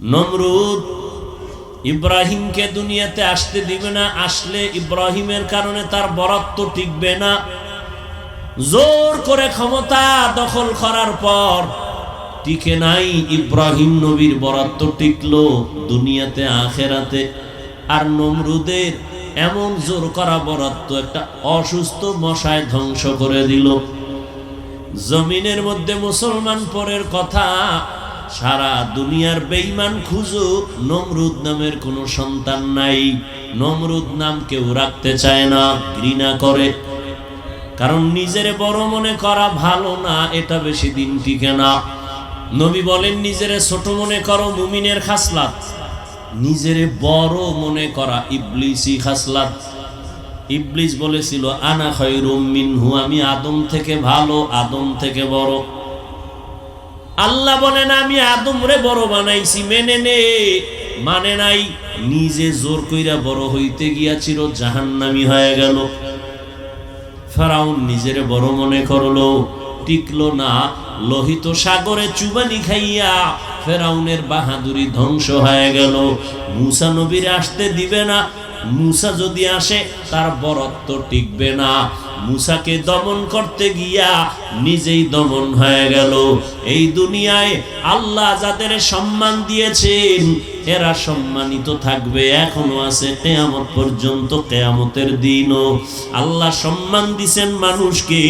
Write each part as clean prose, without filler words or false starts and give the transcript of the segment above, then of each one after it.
নমরুদ ইব্রাহিমকে দুনিয়াতে আসতে দিবে না, আসলে ইব্রাহিমের কারণে তার বরত্ব টিকবে না। জোর করে ক্ষমতা দখল করার পর টিকে নাই, ইব্রাহিম নবীর বরত্ব টিকলো দুনিয়াতে আখেরাতে। আর নমরুদের এমন জোর করা বরত্ব একটা অসুস্থ মশায় ধ্বংস করে দিল। জমিনের মধ্যে মুসলমান পরের কথা, সারা দুনিয়ার বেঈমান খুঁজুক, নমরুদ নামের কোনো সন্তান নাই। নমরুদ নাম কেউ রাখতে চায় না, ঘৃণা করে। কারণ নিজেরে বড় মনে করা ভালো না, এটা বেশি দিন টিকে না। নবী বলেন, নিজেরে ছোট মনে করো মুমিনের খাসলাত, নিজেরে বড় মনে করা ইবলিসি খাসলাত। ইবলিস বলেছিল, আনা খায়রুম মিনহু, আমি আদম থেকে ভালো, আদম থেকে বড়। আল্লাহ বলেন, আমি আদমরে বড় বানাইছি, মেনে নে। মানে নাই, নিজে জোর কইরা বড় হইতে গিয়াছিল, জাহান্নামী হয়ে গেল। ফেরাউন নিজেরে বড় মনে করলো, টিকলো না। লোহিত সাগরে চুবানি খাইয়া ফেরাউনের বাহাদুরি ধ্বংস হয়ে গেল। মুসা নবীর আসতে দিবে না, মুসা যদি আসে তার বরত্ব টিকবে না। মুসাকে দমন করতে গিয়া নিজেই দমন হয়ে গেল। এই দুনিয়ায় আল্লাহ যাদের সম্মান দিয়েছেন এরা সম্মানিত থাকবে, এখনো আছে কিয়ামত পর্যন্ত। কিয়ামতের দিনও আল্লাহ সম্মান দিবেন মানুষকে,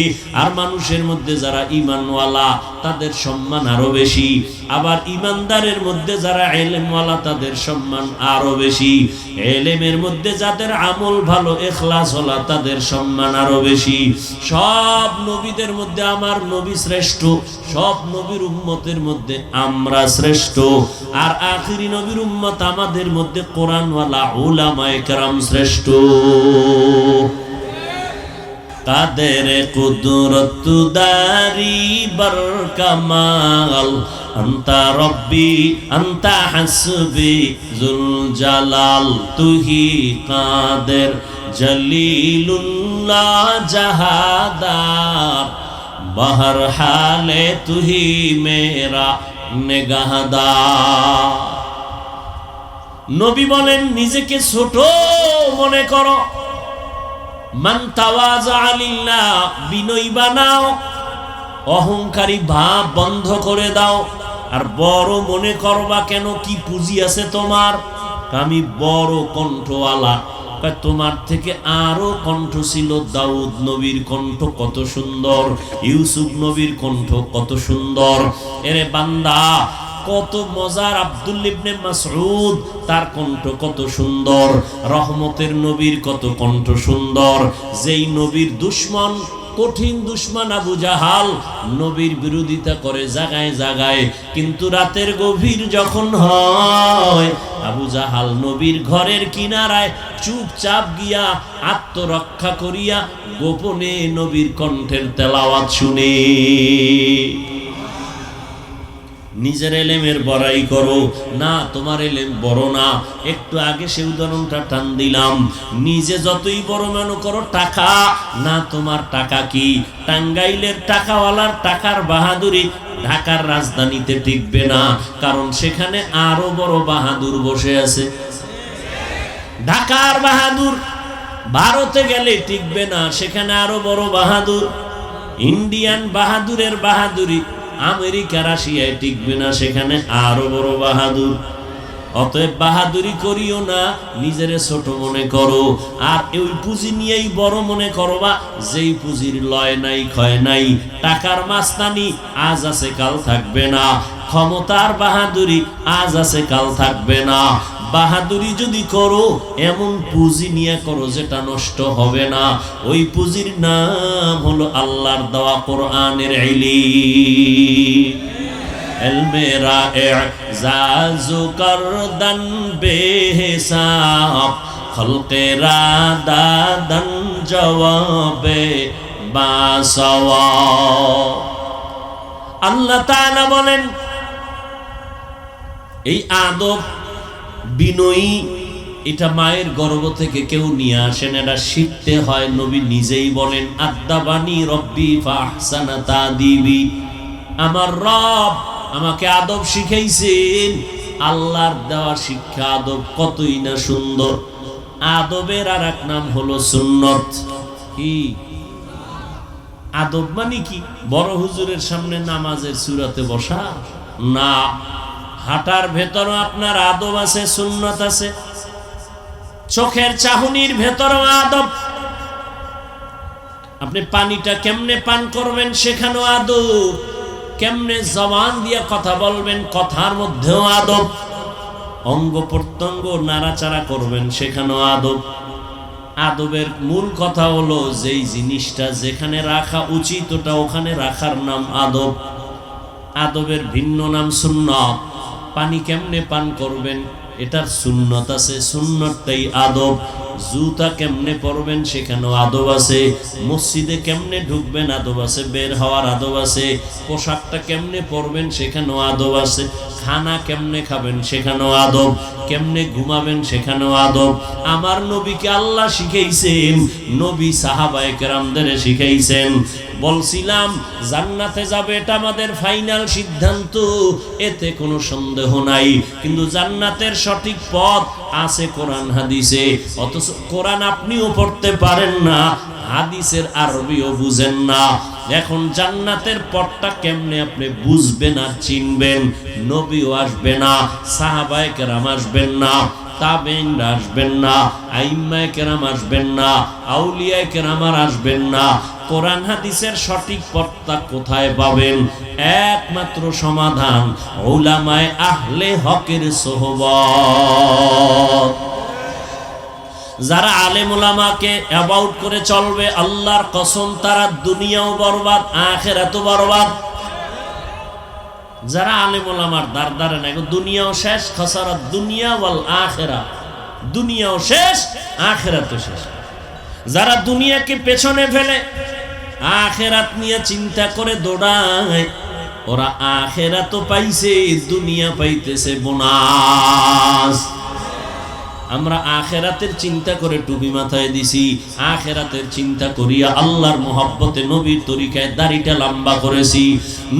আর মানুষের মধ্যে যারা ঈমানওয়ালা তাদের সম্মান আরো বেশি। আবার ঈমানদারের মধ্যে যারা ইলমওয়ালা তাদের সম্মান আরো বেশি। ইলমের মধ্যে যাদের আমল ভালো, ইখলাসওয়ালা তাদের সম্মান আরো বেশি। সব নবীদের মধ্যে আমার নবী শ্রেষ্ঠ, সব নবীর উম্মতের মধ্যে আমরা শ্রেষ্ঠ। আর আখিরি নবীর উম্মত আমাদের মধ্যে কোরআনওয়ালা উলামায়ে কেরাম শ্রেষ্ঠ। কাদের কুদরত দারি বরকামাল, আন্তা রব্বি আন্তা হাসবি জুল জালাল, তুহি কাদের জলিলুল্লাহ জাহাদার, বহর হালে তুহি মেরা নেগাহদার। নবী বলেন, নিজেকে ছোট মনে করো। মান তাওয়াজা লিল্লাহ, বিনয়ী বানাও, অহংকারী ভাব বন্ধ করে দাও। আর বড় মনে করবা কেন? কি পুঁজি আছে তোমার? আমি বড় কণ্ঠওয়ালা। তোমার থেকে আরো কণ্ঠ ছিল। দাউদ নবীর কণ্ঠ কত সুন্দর, ইউসুফ নবীর কণ্ঠ কত সুন্দর। এরে বান্দা, কত মজার। আব্দুল্লাহ ইবনে মাসউদ, তার কণ্ঠ কত সুন্দর। রহমতের নবীর কত কণ্ঠ সুন্দর। যেই নবীর দুশমন, কঠিন দুশমন আবু জাহাল, নবীর বিরোধিতা করে জায়গায় জায়গায়, কিন্তু রাতের গভীর যখন হয়, আবু জাহাল নবীর ঘরের কিনারায় চুপচাপ গিয়া আত্মরক্ষা করিয়া গোপনে নবীর কণ্ঠের তেলাওয়াত শুনে। নিজের এলেমের বড়াই করো না, তোমার এলেম বড় না। একটু আগে সে উদাহরণটা টান দিলাম। নিজে যতই বড় মনে করো, টাকা না, তোমার টাকা কি? টাঙ্গাইলের টাকাওয়ালার টাকার বাহাদুরি ঢাকার রাজধানীতে টিকবে না, কারণ সেখানে আরো বড় বাহাদুর বসে আছে। ঢাকার বাহাদুর ভারতে গেলে টিকবে না, সেখানে আরো বড় বাহাদুর। ইন্ডিয়ান বাহাদুরের বাহাদুরি আমেরিকা রাশিয়ায় টিকবে না, সেখানে আরো বড় বাহাদুর। অতএব বাহাদুরি করিও না, নিজেরে ছোট মনে করো। আর ওই পুঁজি নিয়েই বড় মনে করবা, যেই পুঁজির লয় নাই ক্ষয় নাই। টাকার মাস্তানি আজ আছে কাল থাকবে না, ক্ষমতার বাহাদুরি আজ আছে কাল থাকবে না। বাহাদুরি যদি করো, এমন পুঁজি নিয়ে করো যেটা নষ্ট হবে না। ওই পুঁজির নাম হলো আল্লাহর দেওয়া কোরআনের ইলম। এলমেরা এজাজু করদান বেহিসাব, খলকেরা দাদান জবাবে বাসওয়াব। আল্লাহ তাআলা বলেন, এই আদব বিনয়ী, এটা মায়ের গর্ভ থেকে কেউ নিয়ে আসেন, এটা শিখতে হয়। নবী নিজেই বলেন, আদাবানি রব্বি ফাহসানা তাদিবি, আমার রব আমাকে আদব শিখাইছেন, আল্লাহর দেওয়া শিক্ষা আদব কতই না সুন্দর। আদবের আর এক নাম হলো সুন্নত। কি আদব মানে কি? বড় হুজুরের সামনে নামাজের সূরাতে বসা না, হাঁটার ভেতরও আপনার আদব আছে, সুন্নত আছে। চোখের চাহনির ভেতরও আদব। আপনি পানিটা কেমনে পান করবেন সেখানেও আদব। কেমনে জবান দিয়ে কথা বলবেন কথার মধ্যেও আদব। অঙ্গ প্রত্যঙ্গ নাড়াচাড়া করবেন সেখানেও আদব। আদবের মূল কথা হলো যেই জিনিসটা যেখানে রাখা উচিত ওটা ওখানে রাখার নাম আদব। আদবের ভিন্ন নাম সুন্নত। পানি কেমনে পান করবেন এটার সুন্নত আছে, সুন্নতটাই আদব। জুতা কেমনে পরবেন সেখানেও আদব আছে। মসজিদে কেমনে ঢুকবেন আদব আছে, বের হওয়ার আদব আছে। পোশাকটা কেমনে পরবেন সেখানেও আদব আছে। খানা কেমনে খাবেন সেখানেও আদব। কেমনে ঘুমাবেন সেখানেও আদব। আমার নবীকে আল্লাহ শিখাইছেন, নবী সাহাবায়ে কেরামদের শিখাইছেন। বলছিলাম জান্নাতে যাবে এটা আমাদের ফাইনাল সিদ্ধান্ত, এতে কোনো সন্দেহ নাই। কিন্তু জান্নাতের সঠিক পথ আছে কোরআন হাদিসে। অথচ কোরআন আপনিও পড়তে পারেন না, হাদিসের আরবিও বুঝেন না। এখন জান্নাতের পথটা কেমনে আপনি বুঝবেন আর চিনবেন? নবীও আসবে না, সাহাবায়ে কেরাম আসবেন না, তাবেঈনরা আসবেন না, আইম্মায়ে কেরাম আসবেন না, আউলিয়ায়ে কেরাম আসবেন না। কোরআন হাদিসের সঠিক পথটা কোথায় পাবেন? একমাত্র সমাধান উলামায়ে আহলে হকের সোহবত। যারা আলেম উলামাকে অ্যাবাউট করে চলবে, আল্লাহর কসম তারা দুনিয়াও বরবাদ আখিরাতও বরবাদ। যারা আলেম উলামার দাঁড় না, দুনিয়াও শেষ, খাসারাত দুনিয়া ওয়াল আখিরা। দুনিয়াও শেষ, আখিরাতও শেষ। যারা দুনিয়াকে পেছনে ফেলে আখিরাত নিয়ে চিন্তা করে দৌড়ায়, ওরা আখিরাতও পাইছে, দুনিয়া পাইতেছে বোনাস। আমরা আখিরাতের চিন্তা করে টুপি মাথায় দিছি, আখিরাতের চিন্তা করিয়া আল্লাহর মহব্বতে নবীর তরিকায় দাড়িটা লম্বা করেছি।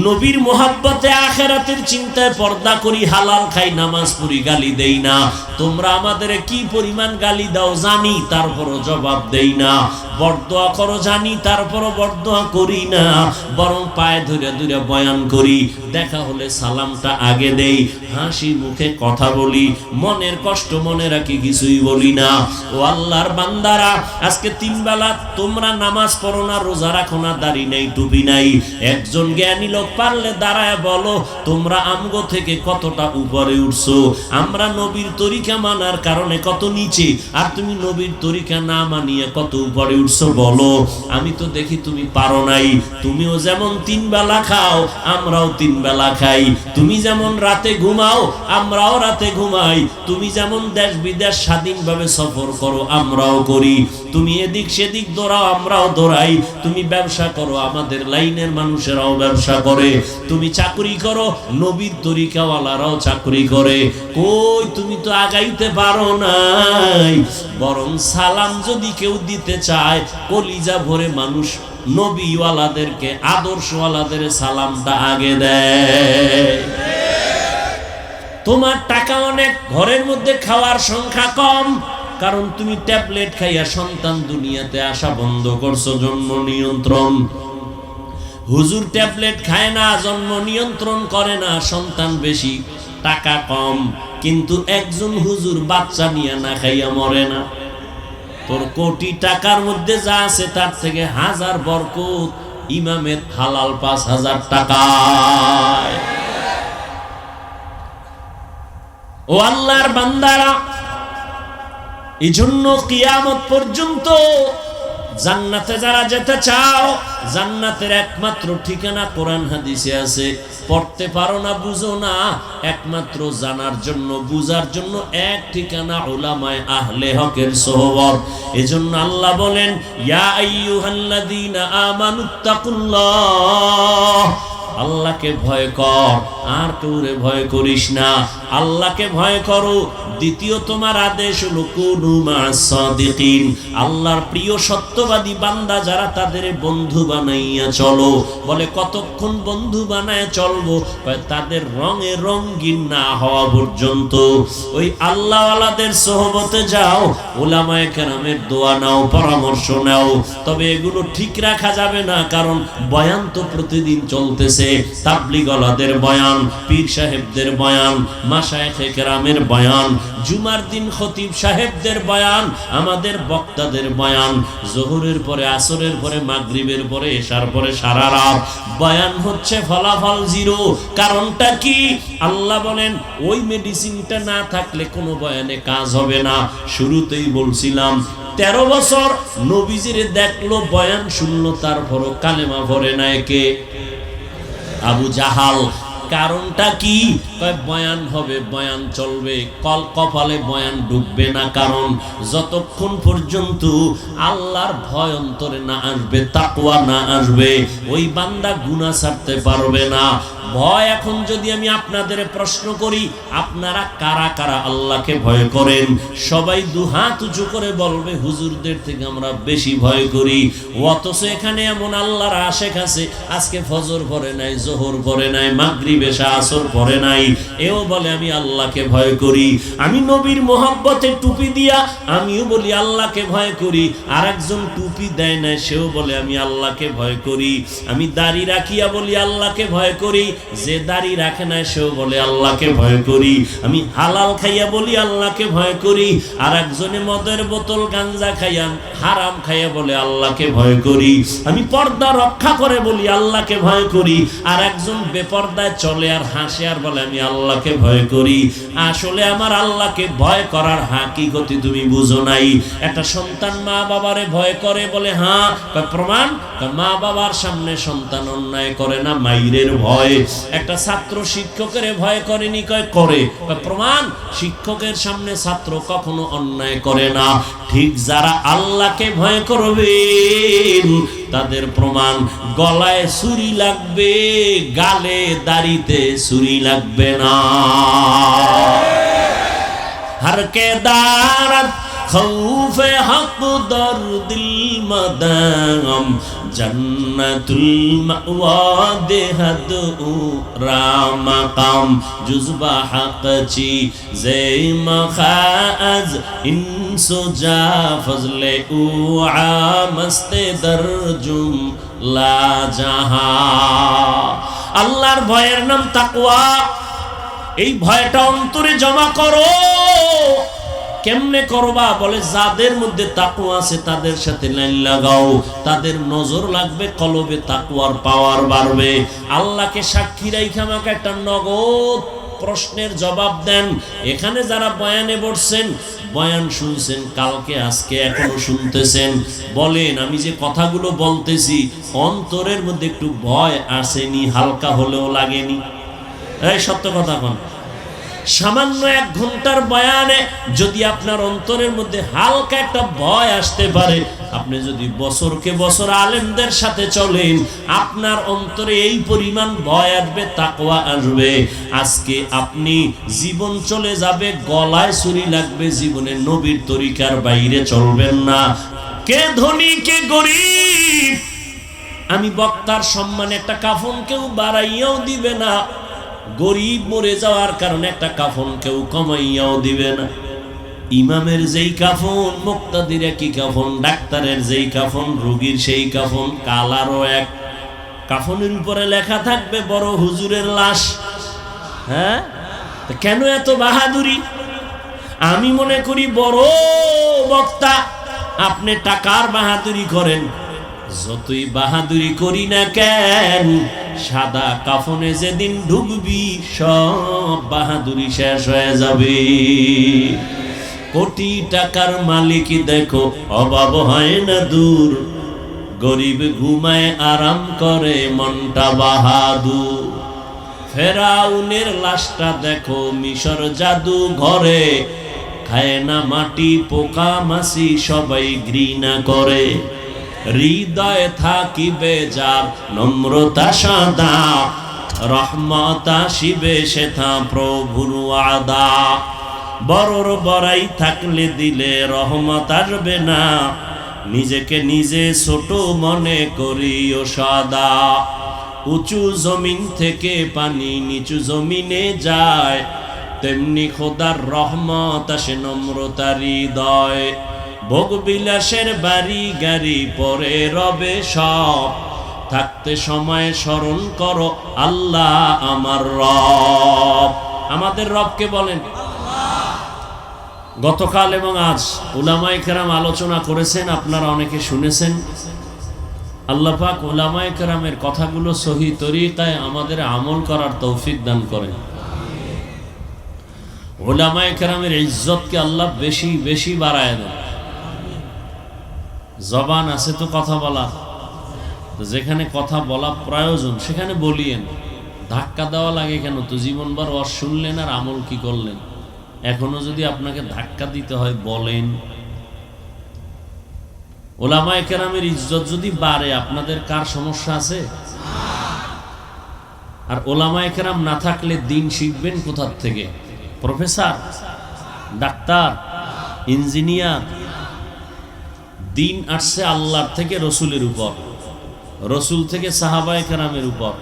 নবীর মহব্বতে আখিরাতের চিন্তায় পর্দা করি, হালাল খাই, নামাজ পড়ি, গালি দেই না। তোমরা আমাদের কি পরিমাণ গালি দাও জানি, তারপরও জবাব দেই না। বরদোয়া করো জানি, তারপরও বরদোয়া করি না, বরং পায়ে ধরে ধরে বয়ান করি। দেখা হলে সালামটা আগে দেই, হাসি মুখে কথা বলি, মনের কষ্ট মনে রাখি, কিছুই বলি না। ও আল্লাহর বান্দারা, আজকে 3 বেলা তোমরা নামাজ পড়ো না, রোজা রাখো না, দাড়ি নাই, টুপি নাই। একজন জ্ঞানী লোক পারলে দাঁড়ায় বলো তোমরা আমগো থেকে কতটা উপরে উঠছো। আমরা নবীর তরিকা মানার কারণে কত নিচে, আর তুমি নবীর তরিকা না মানিয়ে কত উপরে উঠছো বলো। আমি তো দেখি তুমি পারো নাই। তুমিও যেমন 3 বেলা খাও, আমরাও 3 বেলা খাই। তুমি যেমন রাতে ঘুমাও, আমরাও রাতে ঘুমাই। তুমি যেমন দেশ বিদেশ স্বাধীনভাবে সফর করো, আমরাও করি। তুমি এদিক সেদিক দৌড়াও, আমরাও দৌড়াই। তুমি ব্যবসা করো, আমাদের লাইনের মানুষেরাও ব্যবসা করে। তুমি চাকরি করো, নবীর তরিকাওয়ালারাও চাকরি করে। কই তুমি তো আগাইতে পারো নাই। বরং সালাম যদি কেউ দিতে চায়, কলিজা ভরে মানুষ নবীওয়ালাদেরকে, আদর্শওয়ালাদের সালামটা আগে দেয়। তোমার টাকা অনেক, ঘরের মধ্যে খাওয়ার সংখ্যা কম, কারণ তুমি ট্যাবলেট খাইয়া সন্তান দুনিয়াতে আসা বন্ধ করছো। জন্ম নিয়ন্ত্রণ। হুজুর ট্যাবলেট খায় না, জন্ম নিয়ন্ত্রণ করে না, সন্তান বেশি, টাকা কম। কিন্তু একজন হুজুর বাচ্চা নিয়ে না খাইয়া মরে না। তোর কোটি টাকার মধ্যে যা আছে তার থেকে 1000 বরকত ইমামের হালাল 5000 টাকায়। ও আল্লাহর বান্দারা, এই জন্য কিয়ামত পর্যন্ত জান্নাতে যারা যেতে চাও, জান্নাতের একমাত্র ঠিকানা কোরআন হাদিসে আছে। পড়তে পারো না, বুঝো না, একমাত্র জানার জন্য, বুঝার জন্য এক ঠিকানা উলামায়ে আহলে হকের সোহবত। এজন্য আল্লাহ বলেন, ইয়া আইয়ুহাল্লাযীনা আমানুত্তাকুল্লাহ, আল্লাহকে ভয় কর, আর কাউরে ভয় করিস না। আল্লাহকে ভয় করো, দ্বিতীয় তোমার আদেশ হলো কুনু মা'আস সাদিকিন, আল্লাহর প্রিয় সত্যবাদী বান্দা যারা তাদের বন্ধু বানাইয়া চলো। বলে কতক্ষণ বন্ধু বানায় চলবো? তাদের রঙে রঙিন না হওয়া পর্যন্ত। ওই আল্লাহওয়ালাদের সোহবতে যাও, উলামায়ে কেরামের দোয়া নাও, পরামর্শ নাও। তবে এগুলো ঠিক রাখা যাবে না, কারণ বয়ান তো প্রতিদিন চলতেছে। তাবলীগওয়ালাদের বয়ান, পীর সাহেবদের বয়ান, মাশায়েখে কেরামের বয়ান, জুমার দিন খতিব সাহেবদের বয়ান, আমাদের বক্তাদের বয়ান, জোহরের পরে, আসরের পরে, মাগরিবের পরে, এশার পরে সারা রাত বয়ান হচ্ছে, ফলাফল জিরো। কারণটা কি? আল্লাহ বলেন ওই মেডিসিনটা না থাকলে কোনো বয়ানে কাজ হবে না। শুরুতেই বলছিলাম 13 বছর নবীজিরে দেখলো, বয়ান শুনলো, তারপরও কালেমা পড়ে না। কে? আবু জাহাল। কারণটা কি? বয়ান হবে, বয়ান চলবে, কপালে বয়ান ঢুকবে না। কারণ যতক্ষণ পর্যন্ত আল্লাহর ভয় অন্তরে না আসবে, তাকওয়া না আসবে, ওই বান্দা গুনাহ ছাড়তে পারবে না। ভয়, এখন যদি আমি আপনাদের প্রশ্ন করি, আপনারা কারা কারা আল্লাহকে ভয় করেন? সবাই দুহাত উঁচু করে বলবে হুজুরদের থেকে আমরা বেশি ভয় করি। অথচ এখানে এমন আল্লাহর আশেক আছে, আজকে ফজর পড়ে নাই, জোহর পড়ে নাই, মাগরিব এশা আসর পড়ে নাই, এও বলে আমি আল্লাহকে ভয় করি। আমি নবীর মোহাব্বতে টুপি দিয়া আমিও বলি আল্লাহকে ভয় করি। আর একজন টুপি দেয় না, সেও বলে আমি আল্লাহকে ভয় করি। আমি দাড়ি রাখিয়া বলি আল্লাহকে ভয় করি, যে দাড়ি রাখে না সেও বলে আল্লাহকে ভয় করি। আমি হালাল খাইয়া বলি আল্লাহকে ভয় করি। আর একজনে মদের বোতল, গাঞ্জা খাইয়া, হারাম খাইয়া বলে আল্লাহকে ভয় করি। আমি পর্দা রক্ষা করে বলি আল্লাহকে ভয় করি। আর একজন বেপর্দায় চলে আর হাসে আর বলে আমি আল্লাহকে ভয় করি। আসলে আমার আল্লাহকে ভয় করার হাকিকত তুমি বুঝো নাই। একটা সন্তান মা বাবারে ভয় করে বলে হ্যাঁ, প্রমাণ? মা বাবার সামনে সন্তান অন্যায় করে না, মাইরের ভয়। একটা ছাত্র শিক্ষকের ভয় করেনি, করে। প্রমাণ? শিক্ষকের সামনে ছাত্র কখনো অন্যায় করে না। ঠিক যারা আল্লাহকে ভয় করবে তাদের প্রমাণ, গলায় ছুরি লাগবে, গালে দাড়িতে ছুরি লাগবে না। हर के दारत खौफे हक दर दिल मदाम जन्नतुल मअवा देहद रामकाम जुज़बा हक़ची ज़े मखाज़ इंसो जा फज़ले उआ मस्ते दरजुम ला जहा। আল্লাহর ভয়ের নাম তাকওয়া। এই ভয়টা অন্তরে জমা করো। কেমনে করবা? বলে যাদের মধ্যে তাকওয়া আছে তাদের সাথে লাইন লাগাও, তাদের নজর লাগবে, কলবে তাকওয়ার পাওয়ার বাড়বে। আল্লাহকে সাক্ষী রাইখা আমাকে একটা নগদ প্রশ্নের জবাব দেন। এখানে যারা বয়ানে বসছেন, বয়ান শুনছেন কালকে, আজকে, এখনো শুনতেছেন, বলেন আমি যে কথাগুলো বলতেছি অন্তরের মধ্যে একটু ভয় আসেনি? হালকা হলেও লাগেনি? এই সত্য কথা কোন? সামান্য 1 ঘন্টার বয়ানে যদি আপনার অন্তরের মধ্যে হালকা একটা ভয় আসতে পারে, আপনি যদি বছরকে বছর আলেমদের সাথে চলেন, আপনার অন্তরে এই পরিমাণ ভয় আসবে, তাকওয়া আসবে। আজকে আপনি জীবন চলে যাবে, গলায় ছুরি লাগবে, জীবনে নবীর তরিকার বাইরে চলবেন না। কে ধনী কে গরিব, আমি বক্তার সম্মানে একটা কাফন কেউ বাড়াইয়াও দিবে না, গরিব মরে যাওয়ার কারণে একটা কাফন কেউ কমাইয়াও দিবে না। ইমামের যেই কাফন, মুক্তাদির একই কাফন, ডাক্তারের যেই কাফন, রোগীর সেই কাফন, কালারও এক। কাফনের উপরে লেখা থাকবে বড় হুজুরের লাশ। হ্যাঁ, কেন এত বাহাদুরি? আমি মনে করি বড় বক্তা, আপনি টাকার বাহাদুরি করেন, যতই বাহাদুরি করি না কেন, সাদা কাফনে যেদিন ঢুকবি সব বাহাদুরি শেষ হয়ে যাবে। কোটি টাকার মালিক দেখো অভাব হয় না দূর, গরিব ঘুমায় আরাম করে মনটা বাহাদুর। ফেরাউনের লাশটা দেখো মিশর জাদু ঘরে, খায় না মাটি পোকা মাছি সবাই ঘৃণা করে। হৃদয়ে থাকিবে যার নম্রতা সাদা, রহমত আসিবে সেথা প্রভুর ওয়াদা। বড়র বড়াই থাকলে দিলে রহমত আসবে না, নিজেকে নিজে ছোট মনে করিও সদা। উঁচু জমিন থেকে পানি নিচু জমিনে যায়, তেমনি খোদার রহমত আসে নম্রতার হৃদয়। ভোগ বিলাসের বাড়ি গাড়ি পরে রবে সব, থাকতে সময় স্মরণ করো আল্লাহ আমার রব। আমাদের রবকে বলেন গতকাল এবং আজ উলামায়ে কেরাম আলোচনা করেছেন, আপনারা অনেকে শুনেছেন। আল্লাহ পাক উলামায়ে কেরামের কথাগুলো সহি তরিকায় আমাদের আমল করার তৌফিক দান করেন। উলামায়ে কেরামের ইজ্জতকে আল্লাহ বেশি বেশি বাড়ায় দেন। জবান আছে তো কথা বলা, যেখানে কথা বলা প্রয়োজন সেখানে বলিয়েন। ধাক্কা দেওয়া লাগে কেন? তো জীবনভর ওয়াজ শুনলেন আর আমল কি করলেন? এখনো যদি আপনাকে ধাক্কা দিতে হয় বলেন। উলামায়ে কেরামের ইজ্জত যদি বাড়ে, আপনাদের কার সমস্যা আছে? আর উলামায়ে কেরাম না থাকলে দিন শিখবেন কোথার থেকে? Professor, doctor, engineer? দিন আসছে আল্লাহর থেকে রসুলের উপর, রসুল থেকে সাহাবায়ে কেরামের উপর,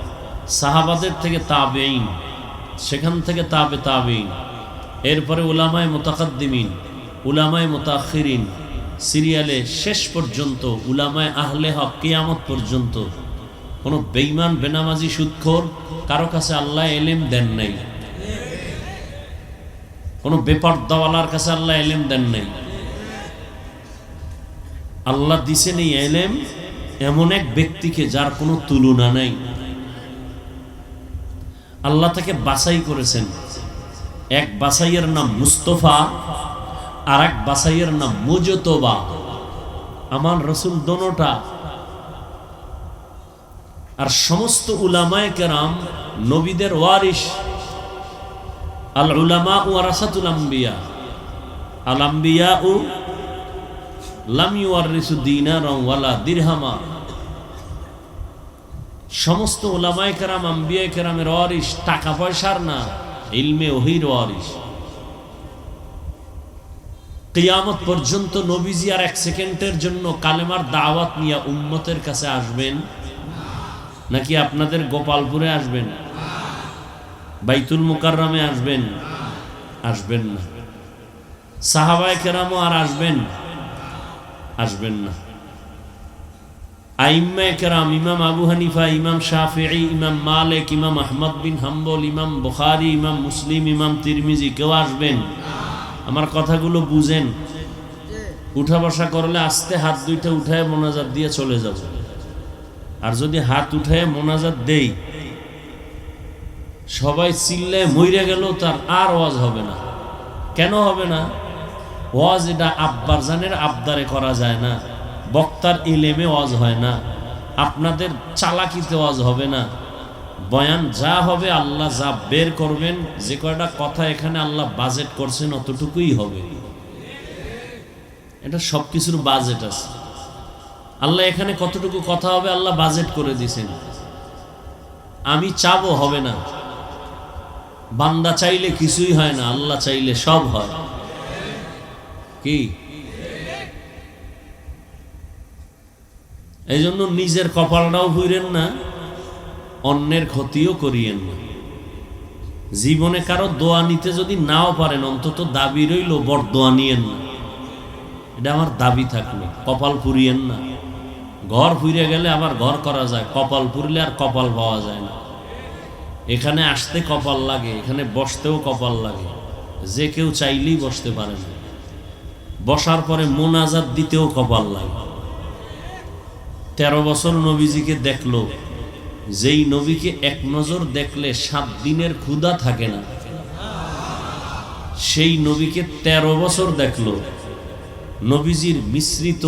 সাহাবাদের থেকে তাবেঈন, সেখান থেকে তাবে তাবেঈন, এরপরে উলামায়ে মুতাকাদ্দিমিন, উলামায়ে মুতাআখিরিন, সিরিয়ালে শেষ পর্যন্ত উলামায়ে আহলে হক কিয়ামত পর্যন্ত। কোনো বেঈমান বেনামাজি সুদখোর কারো কাছে আল্লাহ এলেম দেন নাই, কোনো বেপরদাওয়ালার কাছে আল্লাহ এলেম দেন নাই। আল্লাহ দিছেন এই এলেম এমন এক ব্যক্তিকে যার কোনো তুলনা নাই। আল্লাহ তাকে বাছাই করেছেন। এক বাছাইয়ের নাম মুস্তফা, আর এক বাছাইয়ের নাম মুজতবা। আমার রসুল দোনোটা। আর সমস্ত উলামায়ে কেরাম নবীদের ওয়ারিস। আল উলামা ওয়ারাসাতুল আম্বিয়া, আল আম্বিয়া ও লাম ইউয়ারিসু দিনারান ওয়ালা দিরহামা। সমস্ত উলামায়ে কেরাম আম্বিয়ায়ে কেরামের ওয়ারিস, টাকা পয়সার না, ইলমে ওহীর ওয়ারিস। কিয়ামত পর্যন্ত নবীজি আর এক সেকেন্ডের জন্য কালেমার দাওয়াত নিয়ে উম্মতের কাছে আসবেন নাকি আপনাদের গোপালপুরে আসবেন, বাইতুল মুকাররমে আসবেন? আসবেন না। সাহাবায়ে কেরামও আর আসবেন না। আইম্মায়ে কেরাম, ইমাম আবু হানিফা, ইমাম শাফিঈ, ইমাম মালিক, ইমাম আহমদ বিন হাম্বল, ইমাম বুখারী, ইমাম মুসলিম, ইমাম তিরমিজি কেউ আসবেন? আমার কথাগুলো বুঝেন। উঠা বসা করলে আস্তে হাত দুইটা উঠায় মোনাজাত দিয়ে চলে যাব। আর যদি হাত উঠায় মোনাজাত দেই, সবাই চিল্লায় মইরা গেল, তার আর ওয়াজ হবে না। কেন হবে না? ওয়াজ এটা আব্বার জানের আবদারে করা যায় না, বক্তার ইলেমে ওয়াজ হয় না, আপনাদের চালাকিতে ওয়াজ হবে না। বয়ান যা হবে আল্লাহ যা বের করবেন, যে কয়টা কথা এখানে আল্লাহ বাজেট করছেন অতটুকুই হবে। এটা সবকিছুর বাজেট আছে। আল্লাহ এখানে কতটুকু কথা হবে আল্লাহ বাজেট করে দিয়েছেন। আমি চাবো হবে না, বান্দা চাইলে কিছুই হয় না, আল্লাহ চাইলে সব হয়। কি এই জন্য নিজের কপালটাও ভুইরেন না, অন্যের ক্ষতিও করিয়েন না। জীবনে কারো দোয়া নিতে যদি নাও পারেন, অন্তত দাবি রইল বরদোয়া নিয়েন না। এটা আমার দাবি থাকলো। কপাল পুরিয়েন না। ঘর পুড়ে গেলে আবার ঘর করা যায়, কপাল পুরলে আর কপাল পাওয়া যায় না। এখানে আসতে কপাল লাগে, এখানে বসতেও কপাল লাগে। যে কেউ চাইলেই বসতে পারে না। বসার পরে মোনাজাত দিতেও কপাল লাগে। 13 বছর নবীজিকে দেখলো, যেই নবীকে এক নজর দেখলে 7 দিনের ক্ষুধা থাকে না, সেই নবীকে 13 বছর দেখলো। নবীজির মিশ্রিত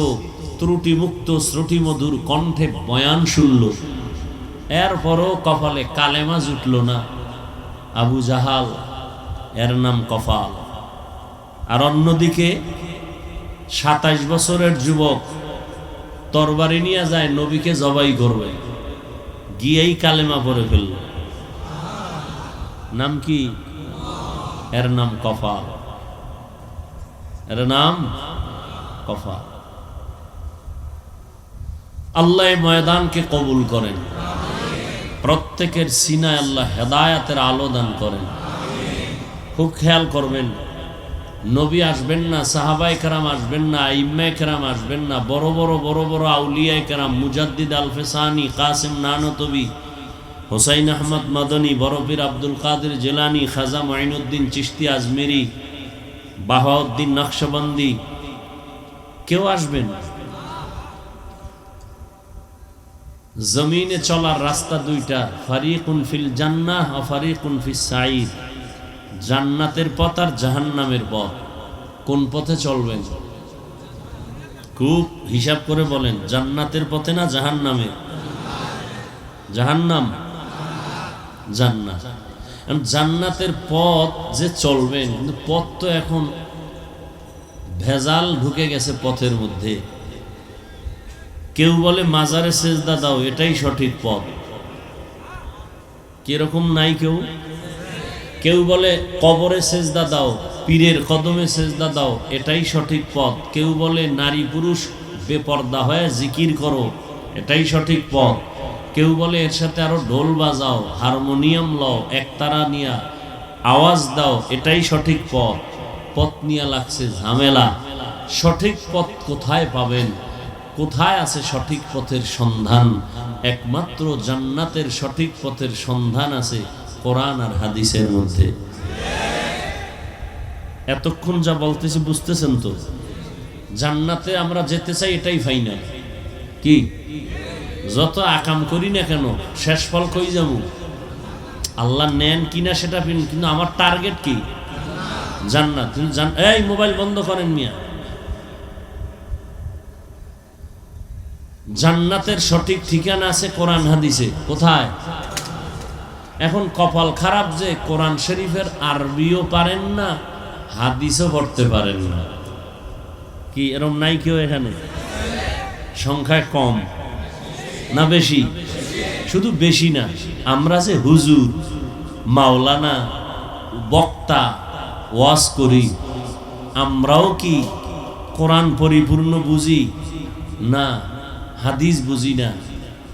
ত্রুটিমুক্ত শ্রুতিমধুর কণ্ঠে বয়ান শুনল, এরপরও কপালে কালেমা জুটল না। আবু জাহাল, এর নাম কপাল। আর অন্যদিকে 27 বছরের যুবক তরবারি নিয়ে যায় নবীকে জবাই করবে, গিয়েই কালেমা পড়ে ফেলল। নাম কি? এর নাম কপাল। এর নাম কফা। আল্লাহ ময়দানকে কবুল করেন, প্রত্যেকের সিনায় আল্লাহ হেদায়াতের আলো দান করেন। খুব খেয়াল করবেন, নবী আসবেন না, সাহাবায়ে কেরাম আসবেন না, আইম্মায়ে কেরাম আসবেন না, বড় বড় আউলিয়ায়ে কেরাম, মুজাদ্দিদ আল ফেসানি, কাসিম নানতবি, হোসাইন আহমদ মাদানী, বড় পীর আব্দুল কাদের জিলানী, খাজা মুঈনুদ্দিন চিশতি আজমেরি, বাহাউদ্দিন নকশবন্দি, কেউ আসবেন? জমিনে চলার রাস্তা দুইটা, ফারিকুন ফিল জান্নাহ ওয়া ফারিকুন ফিস সাঈদ। জান্নাতের পথ আর জাহান্নামের পথ। কোন পথে চলবেন? খুব হিসাব করে বলেন, জান্নাতের পথে না জাহান্নামের? জাহান্নাম, জান্নাত। জান্নাতের পথ যে চলবেন, কিন্তু পথ তো এখন ভেজাল ঢুকে গেছে পথের মধ্যে। কেউ বলে মাজারে সেজদা দাও, এটাই সঠিক পথ, কিরকম নাই কেউ? কেউ বলে কবরে সেজদা দাও, পীরের কদমে সেজদা দাও, এটাই সঠিক পথ। কেউ বলে নারী পুরুষ বেপর্দা হয়ে জিকির করো, এটাই সঠিক পথ। কেউ বলে এর সাথে আরো ঢোল বাজাও, হারমোনিয়াম লও, একতারা নিয়া আওয়াজ দাও, এটাই সঠিক পথ। পথ নিয়ে লাগছে ঝামেলা। সঠিক পথ কোথায় পাবেন? কোথায় আছে সঠিক পথের সন্ধান? একমাত্র জান্নাতের সঠিক পথের সন্ধান আছে কোরআন আর হাদিসের মধ্যে। এতক্ষণ যা বলতেছি বুঝতেছেন তো? জান্নাতে আমরা যেতে চাই, এটাই ফাইনাল। কি যত আকাম করি না কেন, শেষ ফল কই যাবো? আল্লাহ নেন কিনা সেটা, কিন্তু আমার টার্গেট কি? জান্নাত। এই মোবাইল বন্ধ করেন মিয়া। জান্নাতের সঠিক ঠিকানা আছে কোরআন হাদিসে। কোথায়? এখন কপাল খারাপ যে কোরআন শরীফের আরবিও পারেন না, হাদিসও পড়তে পারেন না। কি এরকম নাই কেউ এখানে? সংখ্যায় কম না বেশি? শুধু বেশি না, আমরা যে হুজুর, মাওলানা, বক্তা, ওয়াজ করি, আমরাও কি কোরআন পরিপূর্ণ বুঝি? না, হাদিস বুঝি না।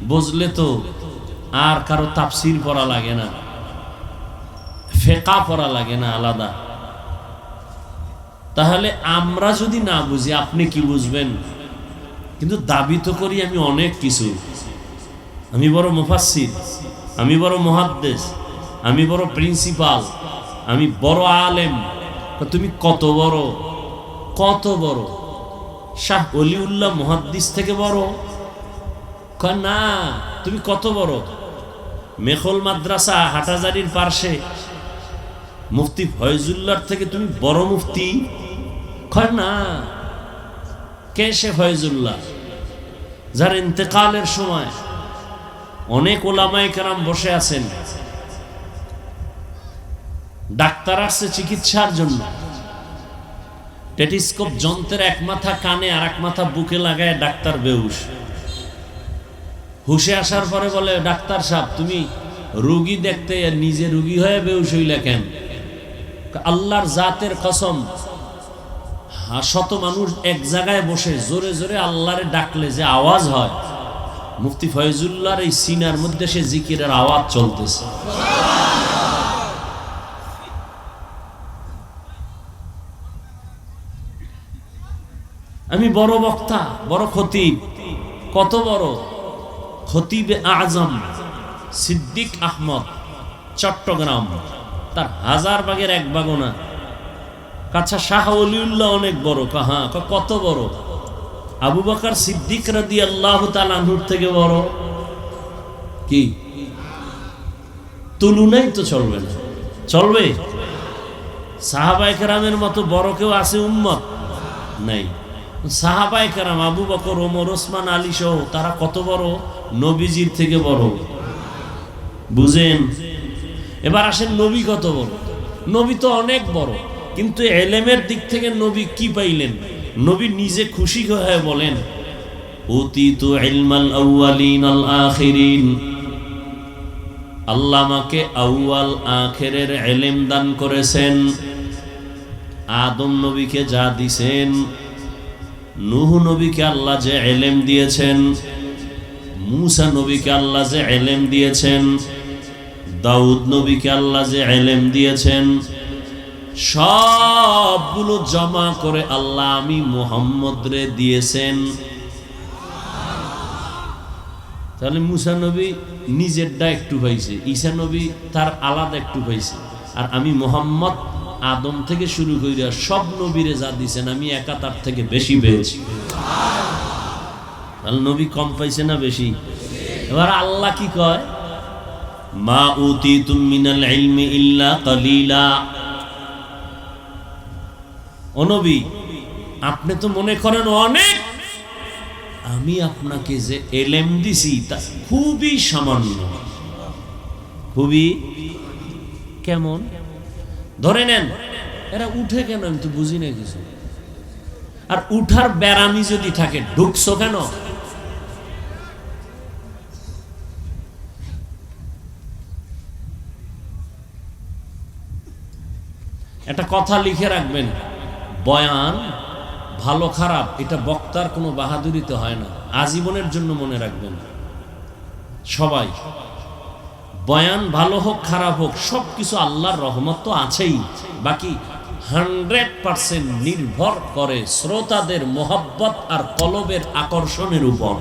বুঝলে তো আর কারো তাফসির পড়া লাগে না, ফিকহ পড়া লাগে না আলাদা। তাহলে আমরা যদি না বুঝি, আপনি কি বুঝবেন? কিন্তু দাবি তো করি আমি অনেক কিছু। আমি বড় মুফাসসির, আমি বড় মুহাদ্দিস, আমি বড় প্রিন্সিপাল, আমি বড় আলেম। তুমি কত বড়? কত বড়? শাহ ওলিউল্লাহ মুহাদ্দিস থেকে বড়? না, তুমি কত বড়? মেখল মাদ্রাসা হাটাজারির পার্শ্বে মুফতি ফয়জুল্লাহর থেকে তুমি বড় মুফতি? না। কে সে ফয়জুল্লাহ? যার ইন্তেকালের সময় অনেক ওলামায়ে কেরাম বসে আছেন, ডাক্তার আসছে চিকিৎসার জন্য, টেলিস্কোপ যন্ত্রের এক মাথা কানে আর এক মাথা বুকে লাগায় ডাক্তার বেহুশ। হুশে আসার পরে বলে, ডাক্তার সাহেব তুমি রোগী দেখতে নিজে রোগী হয়ে বেহুশ হইলে কেন? আল্লাহর জাতের কসম, শত মানুষ এক জায়গায় বসে জোরে জোরে আল্লাহরে ডাকলে যে আওয়াজ হয়, মুফতি ফয়জুল্লাহর এই সিনার মধ্যে সে জিকিরের আওয়াজ চলতেছে। আমি বড় বক্তা, বড় খতিব। কত বড়? খতিবে আজম সিদ্দিক আহমদ, চট্টগ্রাম, তার 1000 ভাগের 1 ভাগও না। কাছা শাহ ওলিউল্লাহ অনেক বড়। কাহা? কত বড়? আবু বকর সিদ্দিক রাদিয়াল্লাহু তাআলা আনহুর থেকে বড়? কি তুলনাই তো চলবে না। চলবে? সাহাবায়ে কেরামের মতো বড় কেউ আছে উম্মত? নাই। সাহাবায়ে কেরাম আবু বকর, ওমর, ওসমান, আলী সহ তারা কত বড়? নবীজির থেকে বড়। বুঝেন? এবার আসেন, নবী কত বড়? নবী তো অনেক বড়, কিন্তু এলেমের দিক থেকে নবী কি পাইলেন? নবী নিজে খুশি হয়ে বলেন, উতিতু ইলমাল আউয়ালিন আল আখিরিন, আল্লাহ আমাকে আউয়াল আখিরের ইলম দান করেছেন। আদম নবীকে যা দিছেন, নূহ নবীকে আল্লাহ যে ইলম দিয়েছেন, মূসা নবীকে আল্লাহ যে ইলম দিয়েছেন, দাউদ নবীকে আল্লাহ যে ইলম দিয়েছেন, সবগুলো জমা করে আল্লাহ আমি মুহাম্মদ রে দিয়েছেন। তাহলে মূসা নবী নিজেরটা একটু পাইছে, ঈসা নবী তার আলাদা একটু পাইছে, আর আমি মুহাম্মদ আদম থেকে শুরু কইরা সব নবীরে যা দিয়েছেন আমি একা তার থেকে বেশি পেয়েছি। তাহলে নবী কম পাইছে না বেশি? এবার আল্লাহ কি কয়, মা উতিতুম মিনাল ইলমি ইল্লা কালিলা। ও নবী, আপনি তো মনে করেন অনেক, আমি আপনাকে যে ইলম দিছি তা খুবই সামান্য। খুবই কেমন? ধরে নেন এরা উঠে কেন, আমি তো বুঝি না কিছু। আর উঠার ব্যারামি যদি থাকে ঢুকছো কেন? একটা কথা লিখে রাখবেন, বয়ান ভালো খারাপ এটা বক্তার কোনো বাহাদুরিতে হয় না, আজীবনের জন্য মনে রাখবেন সবাই। বয়ান ভালো হোক খারাপ হোক সবকিছু আল্লাহর রহমত তো আছেই, বাকি 100% নির্ভর করে শ্রোতাদের মোহাব্বত আর কলবের আকর্ষণের উপর।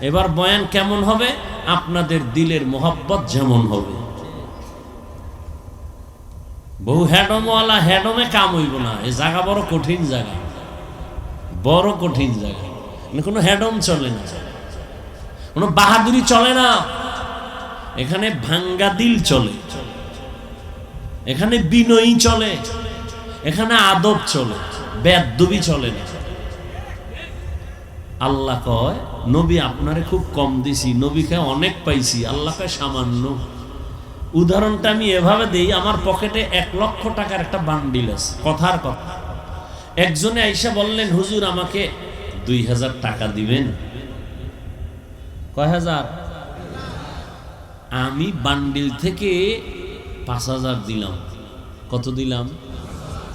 এবার বয়ান কেমন হবে? আপনাদের দিলের মোহাব্বত যেমন হবে। বহু হেডমওয়ালা হেডমে কাম হইব না, এই জায়গা বড় কঠিন জায়গা, বড় কঠিন জায়গা। কোনো হেডম চলে না, কোনো বাহাদুরি চলে না, এখানে ভাঙ্গা দিল চলে, এখানে বিনয়ী চলে, এখানে আদব চলে, বেয়াদবি চলে না। আল্লাহ কয় নবী আপনারে খুব কম দিছি, নবীকে অনেক পাইছি, আল্লাহকে সামান্য। উদাহরণটা আমি এভাবে দেই, আমার পকেটে 1 লক্ষ টাকার একটা বান্ডিল আছে, কথার কথা। একজনে আইসা বললেন, হুজুর আমাকে 2000 টাকা দিবেন। কয় হাজার? আমি বান্ডিল থেকে 5000 দিলাম। কত দিলাম?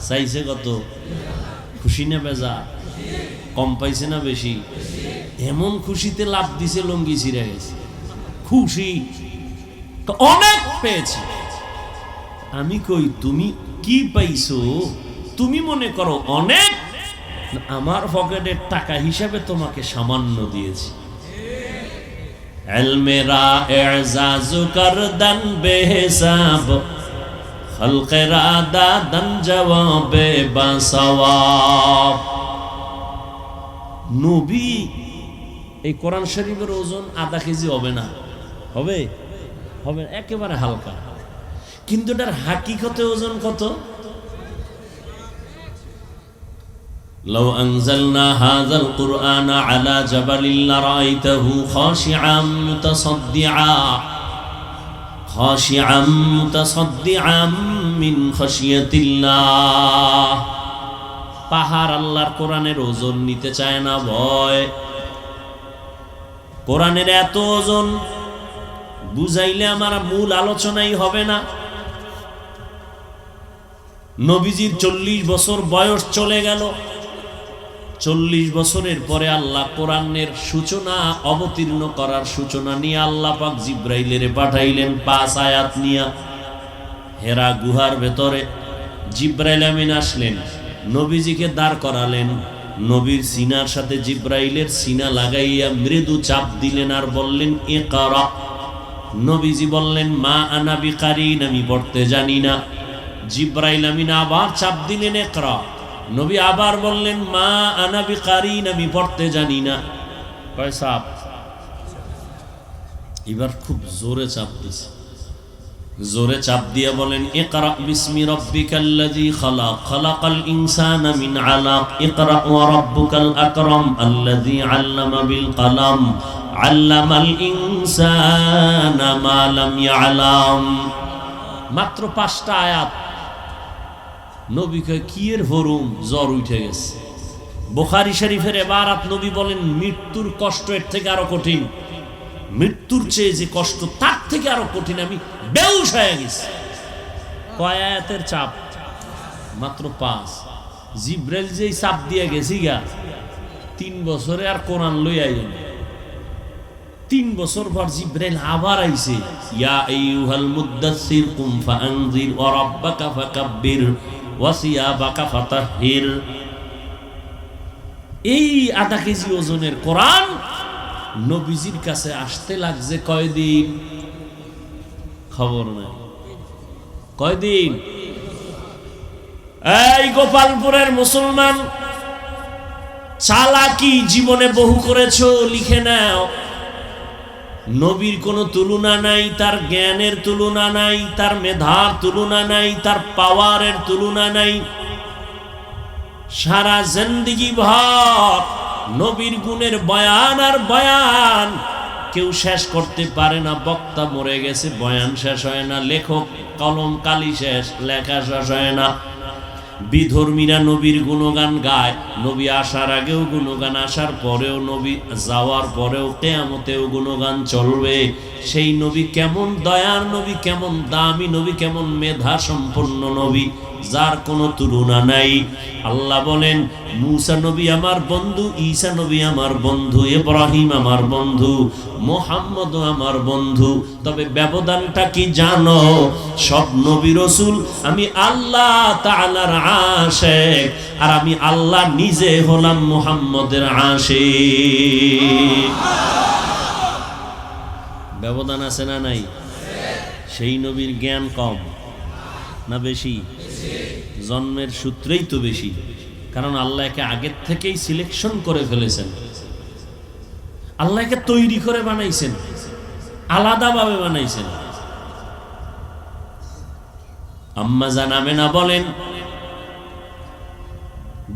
চাইছে কত? খুশি না বেজা? কম পাইছে না বেশি? এমন খুশিতে লাভ দিছে লঙ্গি ছিঁড়ে গেছে, খুশি অনেক পেয়েছি। আমি কই তুমি কি পাইছো? তুমি মনে করো অনেক, আমার পকেটের টাকা হিসাবে তোমাকে সামান্য দিয়েছি। ইলমেরা ইজাজু করদান বেহিসাব, খলকেরা দাদান জওয়াবে বাসওয়াব। নবী এই কোরআন শরীফের ওজন আধা কেজি হবে না, হবে? হবে একেবারে হালকা, কিন্তু এটার হাকিকতে ওজন কত? লাউ আনজালনা হাযাল কুরআনা আলা জাবালিন লারাআইতাহু খাশিআম মুতাসাদ্দিআম মিন খাশিয়াতিল্লাহ। পাহাড় আল্লাহর কোরআনের ওজন নিতে চায় না, ভয়। কোরআনের এত ওজন বুঝাইলে আমার মূল আলোচনাই হবে না। নবীজির 40 বছর বয়স চলে গেল, 40 বছরের পরে আল্লাহ কোরআনের সূচনা অবতীর্ণ করার সূচনা নিয়ে আল্লাহ পাক জিব্রাইলের পাঠাইলেন 5 আয়াত নিয়ে। হেরা গুহার ভেতরে জিব্রাইল আমিন আসলেন, নবীজিকে দাঁড় করালেন, নবীর সিনার সাথে জিব্রাইলের সিনা লাগাইয়া মৃদু চাপ দিলেন আর বললেন ইকরা। নবীজি বললেন মা আনা বিকারিন, আমি পড়তে জানি না। জিব্রাইল আমিন আবার চাপ দিলেন ইকরা। নবী আবার বললেন মা আনা বিকারিন, আমি পড়তে জানি না। কয় চাপ? এবার খুব জোরে চাপ দিছে, জোরে চাপ দিয়ে বলেন ইকরা বিসমি রাব্বিকাল্লাযী খালাক, খালাকাল ইনসানা মিন আলাক, ইকরা ওয়া রাব্বুকাল আকরাম আল্লাযী আল্লামা বিল কলম আল্লামাল ইনসানা মা লাম ইয়ালাম। মাত্র 5টা আয়াত। নবী কয় কি এর হরুম, জ্বর উঠে গেছে। বুখারী শরীফের ইবারত, নবী বলেন মৃত্যুর কষ্ট এর থেকে আরো কঠিন, মৃত্যুর চেয়ে যে কষ্ট তার থেকে আরো কঠিন, আমি বেহুশ হয়ে গেছি। কয় আয়াতের চাপ? মাত্র 5। জিব্রাইল যেই চাপ দিয়ে গেছি গা 3 বছরে আর কোরআন লই আইলেন। 3 বছর পর জিব্রাইল আবার আইছে, ইয়া আইয়ুহাল মুদ্দাসসির কুম ফাআনজির ওয়া রাব্বাকা ফাকাব্বির ওয়া সিয়াবাকা ফাতাহহির। এই আধা কেজি ওজনের কোরআন নবীজির কাছে আসতে লাগছে কয়দিন? খবর নাই। কয়দিন? এই গোপালপুরের মুসলমান, চালাকি জীবনে বহু করেছো, লিখে নাও। নবীর কোনো তুলনা নাই, তার জ্ঞানের তুলনা নাই, তার মেধার তুলনা নাই, তার পাওয়ারের তুলনা নাই। সারা জিন্দেগি ভর নবীর গুণের বয়ান আর বয়ান, কেউ শেষ করতে পারে না। বক্তা মরে গেছে, বয়ান শেষ হয় না। লেখক কলম কালি শেষ, লেখা শেষ হয় না। বিধর্মীরা নবীর গুণগান গায়, নবী আসার আগেও গুণগান, আসার পরেও, নবী যাওয়ার পরেও, কিয়ামতেও গুণগান চলবে। সেই নবী কেমন দয়ার নবী, কেমন দামি নবী, কেমন মেধা সম্পন্ন নবী, যার কোনো তুলনা নাই। আল্লাহ বলেন, মুসা নবী আমার বন্ধু, ঈসা নবী আমার বন্ধু, ইব্রাহিম আমার বন্ধু, মুহাম্মদ আমার বন্ধু। তবে ব্যবধানটা কি জানো? সব নবী রাসূল আমি আল্লাহ তাআলার আশিক, আর আমি আল্লাহ নিজে হলাম মুহাম্মদের আশিক। ব্যবধান আছে না নাই? সেই নবীর জ্ঞান কম না বেশি? জন্মের সূত্রেই তো বেশি, কারণ আল্লাহকে আগের থেকেই সিলেকশন করে ফেলেছেন। আল্লাহকে তৈরি করে বানাইছেন, আলাদাভাবে বানাইছেন। আম্মা জান আমেনা বলেন,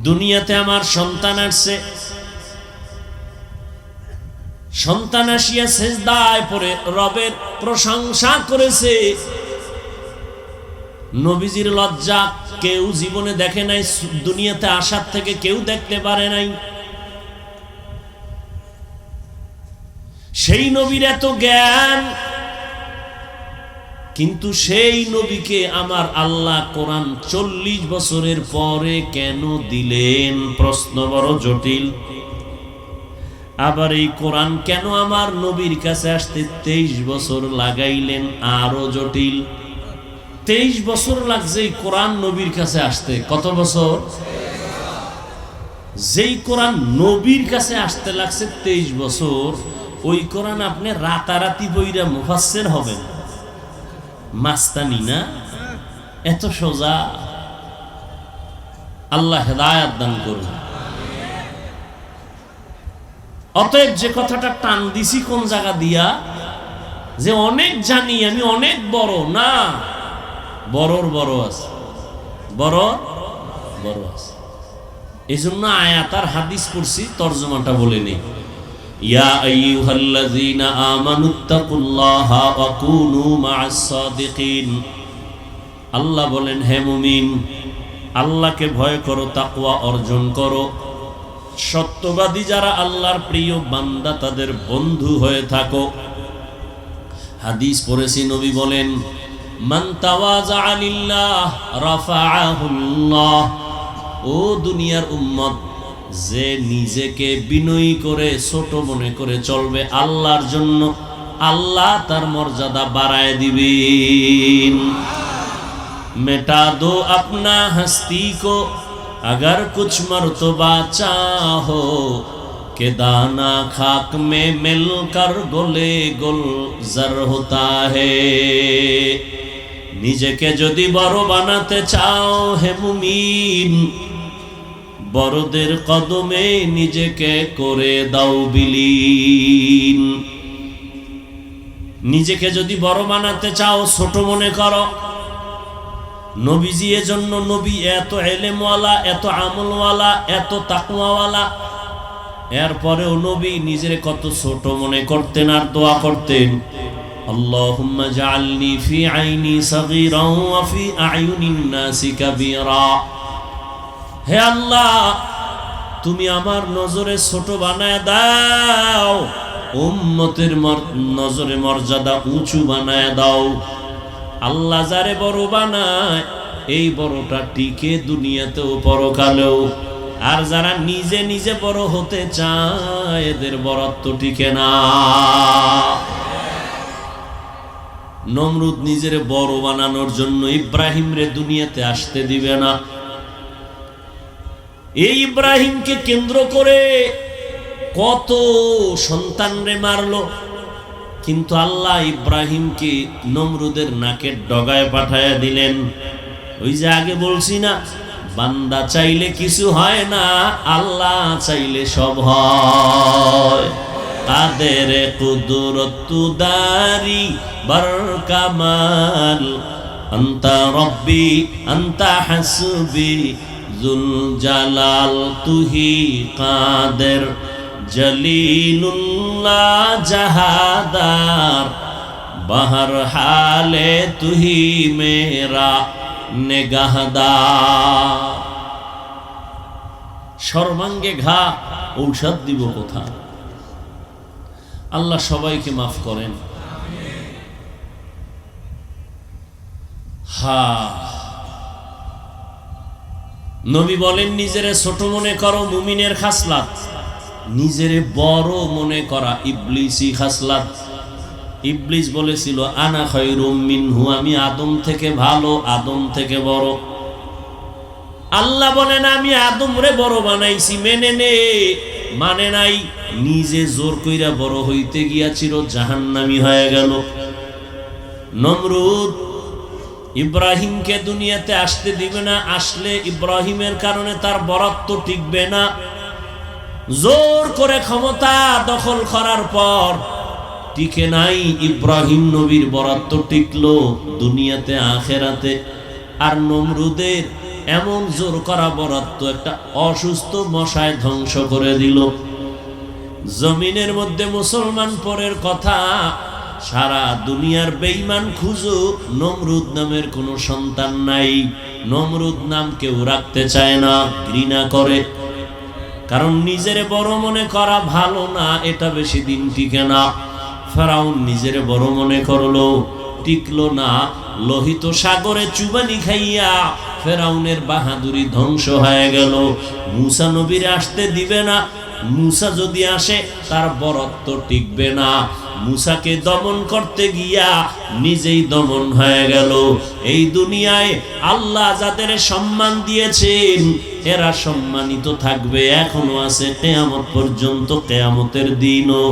দুনিয়াতে আমার সন্তান আসছে, সন্তান আসিয়া সেজদায় পড়ে রবের প্রশংসা করেছে। নবীজির লজ্জা কেউ জীবনে দেখে নাই, দুনিয়াতে আসার থেকে কেউ দেখতে পারে নাই। সেই নবীর এত জ্ঞান, কিন্তু সেই নবীকে আমার আল্লাহ কোরআন 40 বছরের পরে কেন দিলেন? প্রশ্ন বড় জটিল। আবার এই কোরআন কেন আমার নবীর কাছে আসতে 23 বছর লাগাইলেন? আরো জটিল। 23 বছর লাগছে এই কোরআন নবীর কাছে আসতে। কত বছর? যেই কোরআন নবীর কাছে আসতে লাগছে 23 বছর, ওই কোরআন আপনি রাতারাতি বইরা মুফাসসির হবেন। মাস্তানি না? এত সোজা? আল্লাহ হেদায়েত দান করুন। অতএব যে কথাটা টান দিছি কোন জায়গা দিয়া, যে অনেক জানি আমি, অনেক বড় না, বড়র বড় আছে, বড় বড় আছে। এই জন্য আয়াত আর হাদিস পড়ছি, তর্জমাটা বলে নেই। ইয়া আইয়ুহাল্লাযীনা আমানুত্তাকুল্লাহা ওয়া কুনু মা'আস সাদিকিন। আল্লাহ বলেন, হে মুমিন, আল্লাহকে ভয় করো, তাকওয়া অর্জন করো। সত্যবাদী যারা আল্লাহর প্রিয় বান্দা, তাদের বন্ধু হয়ে থাকো। হাদিস পড়েছি, নবী বলেন, মান তাওয়াযা লিল্লাহ রাফাআহুল্লাহ। ও দুনিয়ার উম্মত, যে নিজেকে বিনয়ী করে, ছোট মনে করে চলবে আল্লাহর জন্য, আল্লাহ তার মর্যাদা বাড়ায় দিবেন। মেটা দো আপনা হস্তি কো, अगर कुछ मर्तबा चाहो के दाना खाक में मिलकर गोले गुलजार होता है। নিজেকে যদি বড় বানাতে চাও হে মুমিন, বড়দের কদমে নিজেকে করে দাও বিলীন। নিজেকে যদি বড় বানাতে চাও, ছোট মনে করো। নবীজি এজন্য নবী এত ইলমওয়ালা, এত আমলওয়ালা, এত তাকওয়াওয়ালা, এরপরেও নবী নিজের কত ছোট মনে করতেন আর দোয়া করতেন, আল্লাহুম্মা জাআলনি ফি আইনি সাগীরান ওয়া ফি আয়ুনিন নাসি কাবীরা। হে আল্লাহ, তুমি আমার নজরে ছোট বানায় দাও, উম্মতের নজরে মর্যাদা উঁচু বানায় দাও। আল্লাহ যারে বড় বানায়, এই বড়টা টিকে দুনিয়াতেও পরকালেও। আর যারা নিজে নিজে বড় হতে চায় এদের বড়ত্ব টিকে না। নমরুদ নিজের বড় বানানোর জন্য ইব্রাহিম রে দুনিয়াতে আসতে দিবে না। এই ইব্রাহিমকে কেন্দ্র করে কত সন্তান রে মারলো, কিন্তু আল্লাহ ইব্রাহিমকে নমরুদের নাকের ডগায় পাঠায়া দিলেন। ওই যে আগে বলছি না, বান্দা চাইলে কিছু হয় না, আল্লাহ চাইলে সব হয়। কাদের কুদরত দারি বরকামাল আনতা রব্বি আনতা হাসবি জুল জালাল তুহি কাদের জলিলুল্লাহ জাহাদার বাহর হালে তুহি মেরা নেগাহদার। সর্বাঙ্গে ঘা ঔষধ দিব কোথা? আল্লাহ সবাইকে মাফ করেন। নবী বলেন, নিজেরে ছোট মনে করো মুমিনের খাসলাত, নিজেরে বড় মনে করা ইবলিসি খাসলাত। ইবলিস বলেছিল আনা খায়রুম মিনহু, আমি আদম থেকে ভালো, আদম থেকে বড়। আল্লাহ বলেন আমি আদম রে বড় বানাইছি, মেনে নে। মানে নাই, নিজে জোর কইরা বড় হইতে গিয়াছিল, জাহান্নামী হয়ে গেল। নমরুদ ইব্রাহিমকে দুনিয়াতে আসতে দিবে না, আসলে ইব্রাহিমের কারণে তার বরত্ব টিকবে না। জোর করে ক্ষমতা দখল করার পর টিকে নাই, ইব্রাহিম নবীর বরত্ব টিকলো দুনিয়াতে আখেরাতে। আর নমরুদের এমন জোর করা বরত্ব একটা অসুস্থ মশায় ধ্বংস করে দিল। জমিনের মধ্যে মুসলমান পরের কথা, সারা দুনিয়ার বেঈমান খুঁজো, নমরুদ নামের কোনো সন্তান নাই। নমরুদ নাম কেউ রাখতে চায় না, ঘৃণা করে। কারণ নিজের বড় মনে করা ভালো না, এটা বেশি দিন টিকে না। ফেরাউন নিজের বড় মনে করলো, টিকলো না। লোহিত সাগরে চুবানি খাইয়া ফেরাউনের বাহাদুরি ধ্বংস হয়ে গেল। মুসা নবীর আসতে দিবে না, মুসা যদি আসে তার বরত্ব টিকবে না। মুসাকে দমন করতে গিয়া নিজেই দমন হয়ে গেল। এই দুনিয়ায় আল্লাহ যাদের সম্মান দিয়েছেন এরা সম্মানিত থাকবে, এখনো আছে কিয়ামত পর্যন্ত। কিয়ামতের দিনও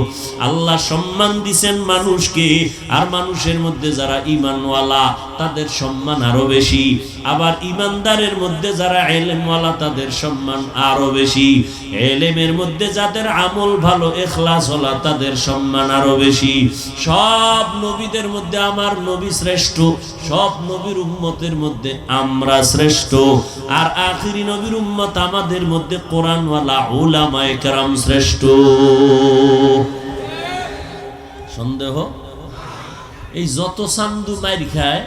আল্লাহ সম্মান দিবেন মানুষকে, আর মানুষের মধ্যে যারা ঈমানওয়ালা তাদের সম্মান আরো বেশি। আবার ঈমানদারের মধ্যে যারা ইলমওয়ালা তাদের সম্মান আরো বেশি। ইলমের মধ্যে যাদের আমল ভালো, ইখলাসওয়ালা তাদের সম্মান আরো বেশি। সব নবীদের মধ্যে আমার নবী শ্রেষ্ঠ, সব নবীর উম্মতের মধ্যে আমরা শ্রেষ্ঠ। আর আখিরি নবীর উম্মত আমাদের মধ্যে কোরআনওয়ালা উলামায়ে কেরাম শ্রেষ্ঠ। সন্দেহ? এই যত চান্দু মাইর খায়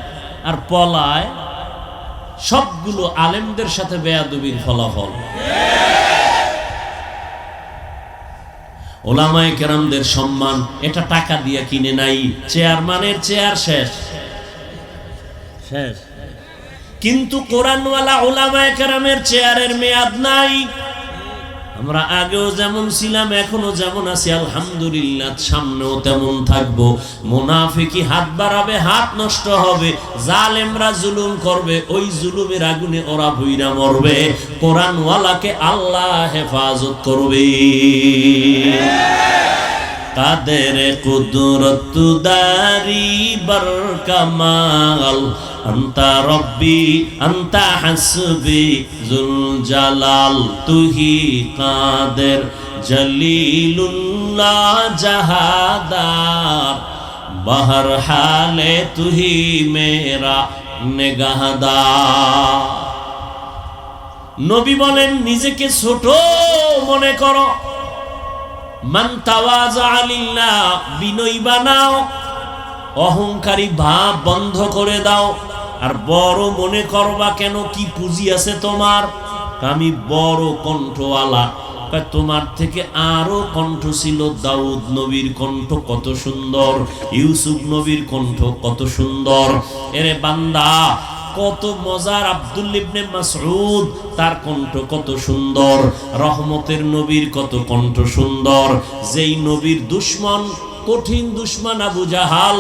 আর পলায় সবগুলো আলেমদের সাথে বেয়াদবির ফলাফল। ওলামায়ে কেরামদের সম্মান এটা টাকা দিয়ে কিনে নাই। চেয়ারম্যানের চেয়ার শেষ শেষ, কিন্তু কোরআনওয়ালা ওলামায়ে কেরামের চেয়ারের মেয়াদ নাই। আমরা আগেও যেমন ছিলাম এখনো যেমন আছি আলহামদুলিল্লাহ, সামনেও তেমন থাকবো। মুনাফিকি হাত বাড়াবে, হাত নষ্ট হবে। জালেমরা জুলুম করবে, ওই জুলুমের আগুনে ওরা ভুইরা মরবে। কোরআনওয়ালাকে আল্লাহ হেফাজত করবে। কাদের কুদরত দারি বরকামাল আনতা রব্বি আনতা হাসবি জুল জালাল তুহি কাদের জলিলুল্লাহ জাহাদার বাহর হালে তুহি মেরা নেগাহদার। নবী বলেন নিজেকে ছোট মনে করো। মান তাওয়াজা লিল্লাহ, বিনয়ী বানাও, অহংকারী ভাব বন্ধ করে দাও। আর বড় মনে করবা কেন? কি পুঁজি আছে তোমার? আমি বড় কণ্ঠওয়ালা। তোমার থেকে আরো কণ্ঠ ছিল। দাউদ নবীর কণ্ঠ কত সুন্দর, ইউসুফ নবীর কণ্ঠ কত সুন্দর। এরে বান্দা, কত মজার। আব্দুল্লাহ ইবনে মাসউদ, তার কণ্ঠ কত সুন্দর, রহমতের নবীর কত কণ্ঠ সুন্দর। যেই নবীর দুশমন, কঠিন দুশমন আবু জাহাল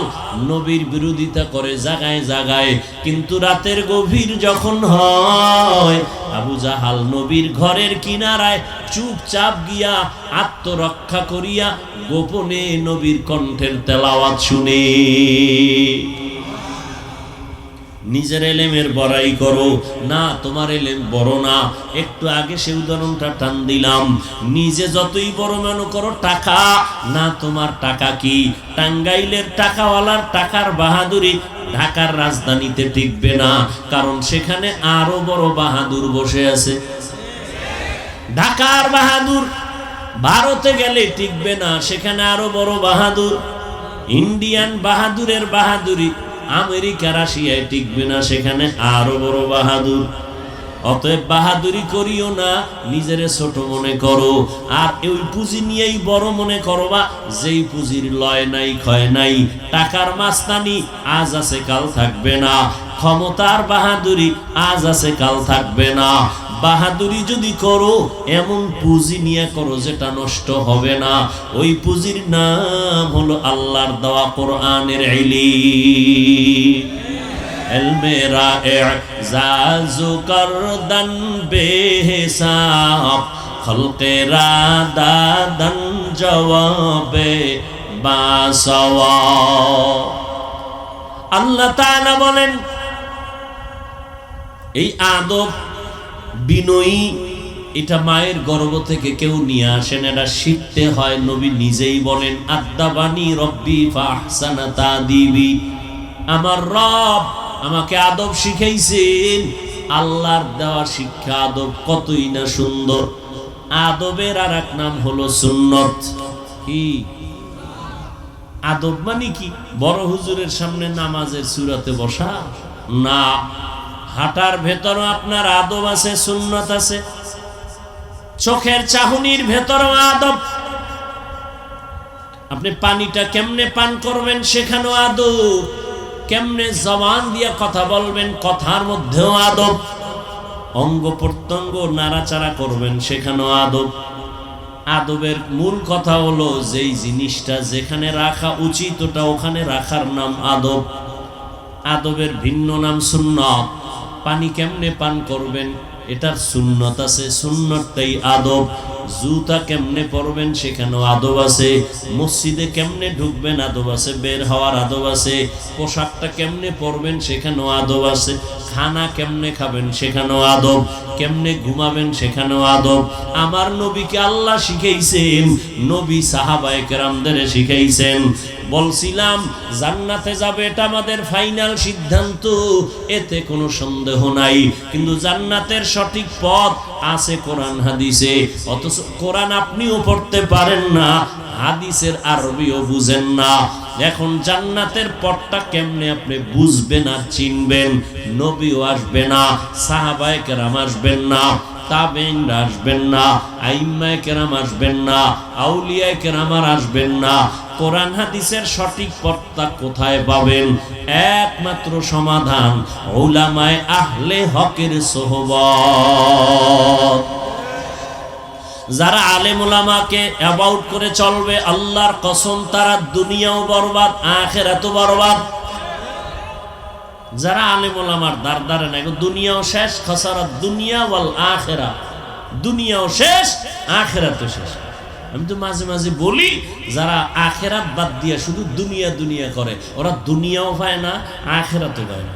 নবীর বিরোধিতা করে জায়গায় জায়গায়, কিন্তু রাতের গভীর যখন হয় আবু জাহাল নবীর ঘরের কিনারায় চুপচাপ গিয়া আত্মরক্ষা করিয়া গোপনে নবীর কণ্ঠের তেলাওয়াত শুনে। নিজের এলেমের বড়াই করো না, তোমার এলেম বড় না। একটু আগে সে উদাহরণটা টান দিলাম। নিজে যতই বড় মনে করো টাকা না, তোমার টাকা কি? টাঙ্গাইলের টাকাওয়ালার টাকার বাহাদুরি ঢাকার রাজধানীতে টিকবে না, কারণ সেখানে আরো বড় বাহাদুর বসে আছে। ঢাকার বাহাদুর ভারতে গেলে টিকবে না, সেখানে আরো বড় বাহাদুর। ইন্ডিয়ান বাহাদুরের বাহাদুরি আমেরিকা রাশিয়ায় টিকবে না, সেখানে আরো বড় বাহাদুর। অতএব বাহাদুরি করিও না, নিজেরে ছোট মনে করো, আর ওই পুঁজি নিয়েই বড় মনে করবা, যেই পুঁজির লয় নাই ক্ষয় নাই। টাকার মাস্তানি আজ আছে কাল থাকবে না, ক্ষমতার বাহাদুরি আজ আছে কাল থাকবে না। বাহাদুরি যদি করো এমন পুঁজি নিয়ে করো যেটা নষ্ট হবে না, ওই পুঁজির নাম হলো আল্লাহর দেওয়া কোরআনের ইলম। এলমেরা এজাজু করদান বেহিসাব, খলকেরা দাদান জবাবে বাসাওয়া। আল্লাহ তাআলা বলেন, এই আদব বিনয়ী এটা মায়ের গর্ভ থেকে কেউ নিয়ে আসেন, এটা শিখতে হয়। নবী নিজেই বলেন, আদাবানি রব্বি ফাহসানা তাদিবি, আমার রব আমাকে আদব শিখাইছেন। আল্লাহর দেওয়া শিক্ষা আদব কতই না সুন্দর। আদবের আর এক নাম হলো সুন্নত। কি আদব মানে কি? বড় হুজুরের সামনে নামাজের সূরাতে বসা না, হাঁটার ভেতরও আপনার আদব আছে, সুন্নত আছে। চোখের চাহনির ভেতরও আদব। আপনি পানিটা কেমনে পান করবেন সেখানেও আদব। কেমনে জবান দিয়ে কথা বলবেন, কথার মধ্যেও আদব। অঙ্গ প্রত্যঙ্গ নাড়াচাড়া করবেন সেখানেও আদব। আদবের মূল কথা হলো যেই জিনিসটা যেখানে রাখা উচিত ওটা ওখানে রাখার নাম আদব। আদবের ভিন্ন নাম সুন্নত। পানি কেমনে পান করবেন এটার সুন্নত আছে, সুন্নতটাই আদব। জুতা কেমনে পরবেন সেখানেও আদব আছে। মসজিদে কেমনে ঢুকবেন আদব আছে, বের হওয়ার আদব আছে। পোশাকটা কেমনে পরবেন সেখানেও আদব আছে। খানা কেমনে খাবেন সেখানেও আদব। কেমনে ঘুমাবেন সেখানেও আদব। আমার নবীকে আল্লাহ শিখাইছেন, নবী সাহাবায়ে কেরামদের শিখাইছেন। বলছিলাম জান্নাতে যাবে এটা আমাদের ফাইনাল সিদ্ধান্ত, এতে কোনো সন্দেহ নাই। কিন্তু জান্নাতের সঠিক পথ আছে কোরআন হাদিসে। অথচ কোরআন আপনিও পড়তে পারেন না, হাদিসের আরবিও বুঝেন না। এখন জান্নাতের পথটা কেমনে আপনি বুঝবেন আর চিনবেন? নবীও আসবে না, সাহাবায়ে কেরাম আসবেন না, তাবেঈনরা আসবেন না, আইম্মায়ে কেরাম আসবেন না, আউলিয়ায়ে কেরাম আসবেন না। কোরআন হাদিসের সঠিক পথটা কোথায় পাবেন? একমাত্র সমাধান উলামায়ে আহলে হকের সোহবত। যারা আলেম উলামাকে অ্যাবাউট করে চলবে, আল্লাহর কসম তারা দুনিয়াও বরবাদ আখিরাতও বরবাদ। যারা আলেম উলামার দারদারে নাই, দুনিয়াও শেষ, খাসারাত দুনিয়া ওয়াল আখিরা। দুনিয়াও শেষ, আখিরাতও শেষ। আমি তো মাঝে মাঝে বলি, যারা আখিরাত বাদ দিয়ে শুধু দুনিয়া দুনিয়া করে, ওরা দুনিয়াও পায় না, আখিরাতও পায় না।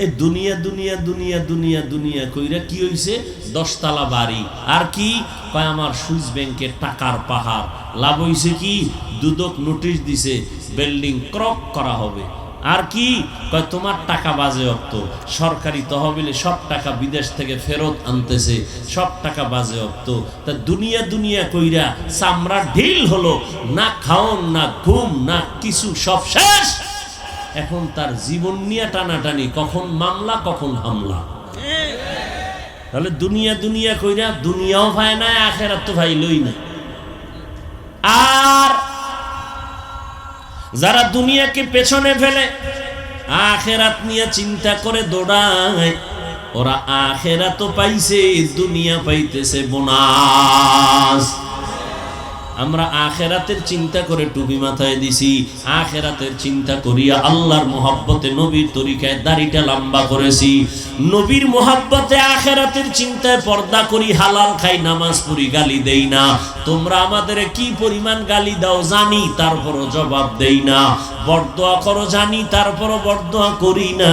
এই দুনিয়া দুনিয়া দুনিয়া দুনিয়া দুনিয়া কইরা কি হইছে? 10 তলা বাড়ি। আর কি কয়? আমার সুইস ব্যাংকের টাকার পাহাড়। লাভ হইছে কি? দুদক নোটিশ দিছে বিল্ডিং ক্রপ করা হবে। আর কি কয়? তোমার টাকা বাজেয়াপ্ত। সরকারি তহবিলে সব টাকা বিদেশ থেকে ফেরত আনতেছে, সব টাকা বাজেয়াপ্ত। তা দুনিয়া দুনিয়া কইরা চামড়া ঢিল হলো, না খাওন না ঘুম না কিছু, সব শেষ। এখন তার জীবন নিয়ে টানাটানি, কখন মামলা কখন হামলা। তাহলে দুনিয়া দুনিয়া কইরা দুনিয়াও পায় না, আখিরাত তো পাইলই না। আর যারা দুনিয়াকে পেছনে ফেলে আখেরাত নিয়ে চিন্তা করে দৌড়ায়। ওরা আখেরাতও পাইছে, দুনিয়া পাইতেছে বোনাস। আমরা আখেরাতের চিন্তা করে টুপি মাথায় দিছি, আখেরাতের চিন্তা করিয়া আল্লাহর মোহাব্বতে নবীর তরিকায় দাড়িটা লম্বা করেছি, নবীর মোহাব্বতে আখেরাতের চিন্তায় পর্দা করি, হালাল খাই, নামাজ পড়ি, গালি দেই না। তোমরা আমাদের কি পরিমাণ গালি দাও জানি, তারপরও জবাব দেই না। বরদোয়া করো জানি, তারপরও বরদোয়া করি না,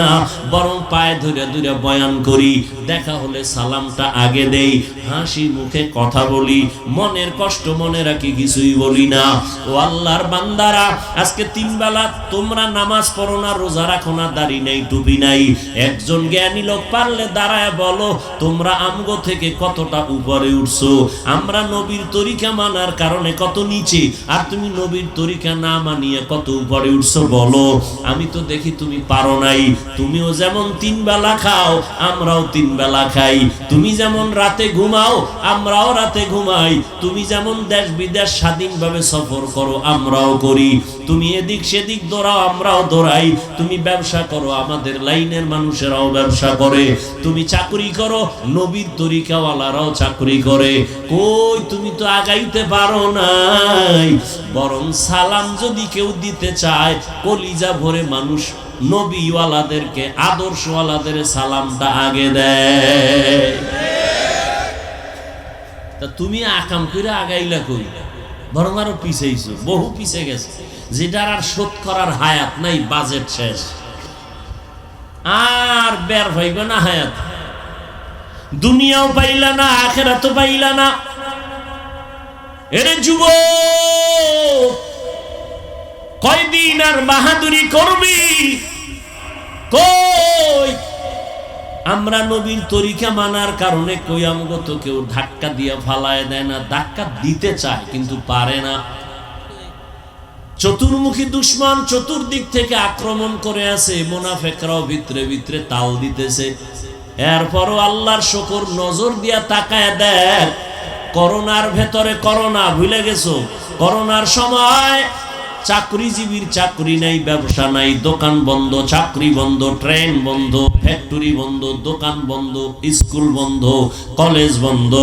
বরং পায়ে ধরে ধরে বয়ান করি। দেখা হলে সালামটা আগে দেই, হাসি মুখে কথা বলি, মনের কষ্ট মনে রাখি, কিছুই বলি না। ও আল্লাহর বান্দারা, আজকে 3 বেলা তোমরা নামাজ পড়ো না, রোজা রাখো না, দাড়ি নাই, টুপি নাই। একজন জ্ঞানী লোক পারলে দাঁড়ায় বলো তোমরা আমগো থেকে কতটা উপরে উঠছো। আমরা নবীর তরিকা মানার কারণে কত নিচে, আর তুমি নবীর তরিকা না মানিয়ে কত উপরে উঠছো বলো। আমি তো দেখি তুমি পারো নাই। তুমিও যেমন 3 বেলা খাও, আমরাও 3 বেলা খাই। তুমি যেমন রাতে ঘুমাও, আমরাও রাতে ঘুমাই। তুমি যেমন দেশ বিদেশ স্বাধীনভাবে সফর করো, আমরাও করি। তুমি এদিক সেদিক দৌড়াও, আমরাও দৌড়াই। তুমি ব্যবসা করো, আমাদের লাইনের মানুষেরাও ব্যবসা করে। তুমি চাকরি করো, নবীর তরিকাওয়ালারাও চাকরি করে। কই তুমি তো আগাইতে পারো নাই। বরং সালাম যদি কেউ দিতে চায়, কলিজা ভরে মানুষ নবীওয়ালাদেরকে, আদর্শওয়ালাদের সালামটা আগে দেয়। তা তুমি আকাম করে আগাইলা কই, বরং আরো পিছাইছো, বহু পিছে গেছে। যেটার আর শোধ করার হায়াত নাই, বাজেট শেষ, আর বের হইবে না হায়াত। দুনিয়াও পাইলা না, আখিরাতও পাইলা না। এরে যুবক, কয়দিন আর বাহাদুরি করবি? কই আমরা নবীর তরিকা মানার কারণে কই আমগো তো কেউ ধাক্কা দিয়া ফালায় দেয় না। ধাক্কা দিতে চায় কিন্তু পারে না। চতুর্মুখী দুশ্মন চতুর্দিক থেকে আক্রমণ করে আছে, মুনাফিকরাও ভিতরে ভিতরে তাল দিতেছে। এরপরও আল্লাহর শুকর, নজর দিয়া তাকায় দেখ, করোনার ভেতরে, করোনা ভুলে গেছো, করোনার সময় চাকরিজীবীর চাকরি নাই, ব্যবসা নাই, দোকান বন্ধ, চাকরি বন্ধ, ট্রেন বন্ধ, ফ্যাক্টরি বন্ধ, দোকান বন্ধ, স্কুল বন্ধ, কলেজ বন্ধ।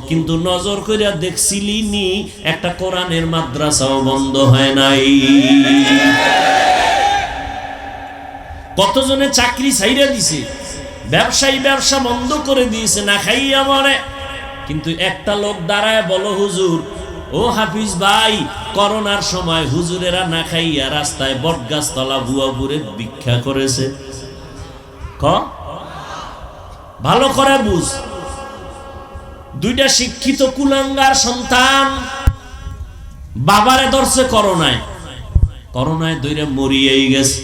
কিন্তু নজর করে দেখছিলি নি, একটা কোরআনের মাদ্রাসাও বন্ধ হয় নাই। কতজনে চাকরি ছাইরা দিছে, ব্যবসায়ী ব্যবসা বন্ধ করে দিয়েছে, না খাইয়া মরে। কিন্তু একটা লোক দাঁড়ায় বলো, হুজুর, ও হাফিজ ভাই, করোনার সময় হুজুরেরা না খাইয়া রাস্তায় বটগাছ তলা বুয়াবুরে ভিক্ষা করেছে। ভালো করে বুঝ, 2টা শিক্ষিত কুলাঙ্গার সন্তান বাবারে ধরছে করোনায়, করোনায় ধরে মরিয়েই গেছে।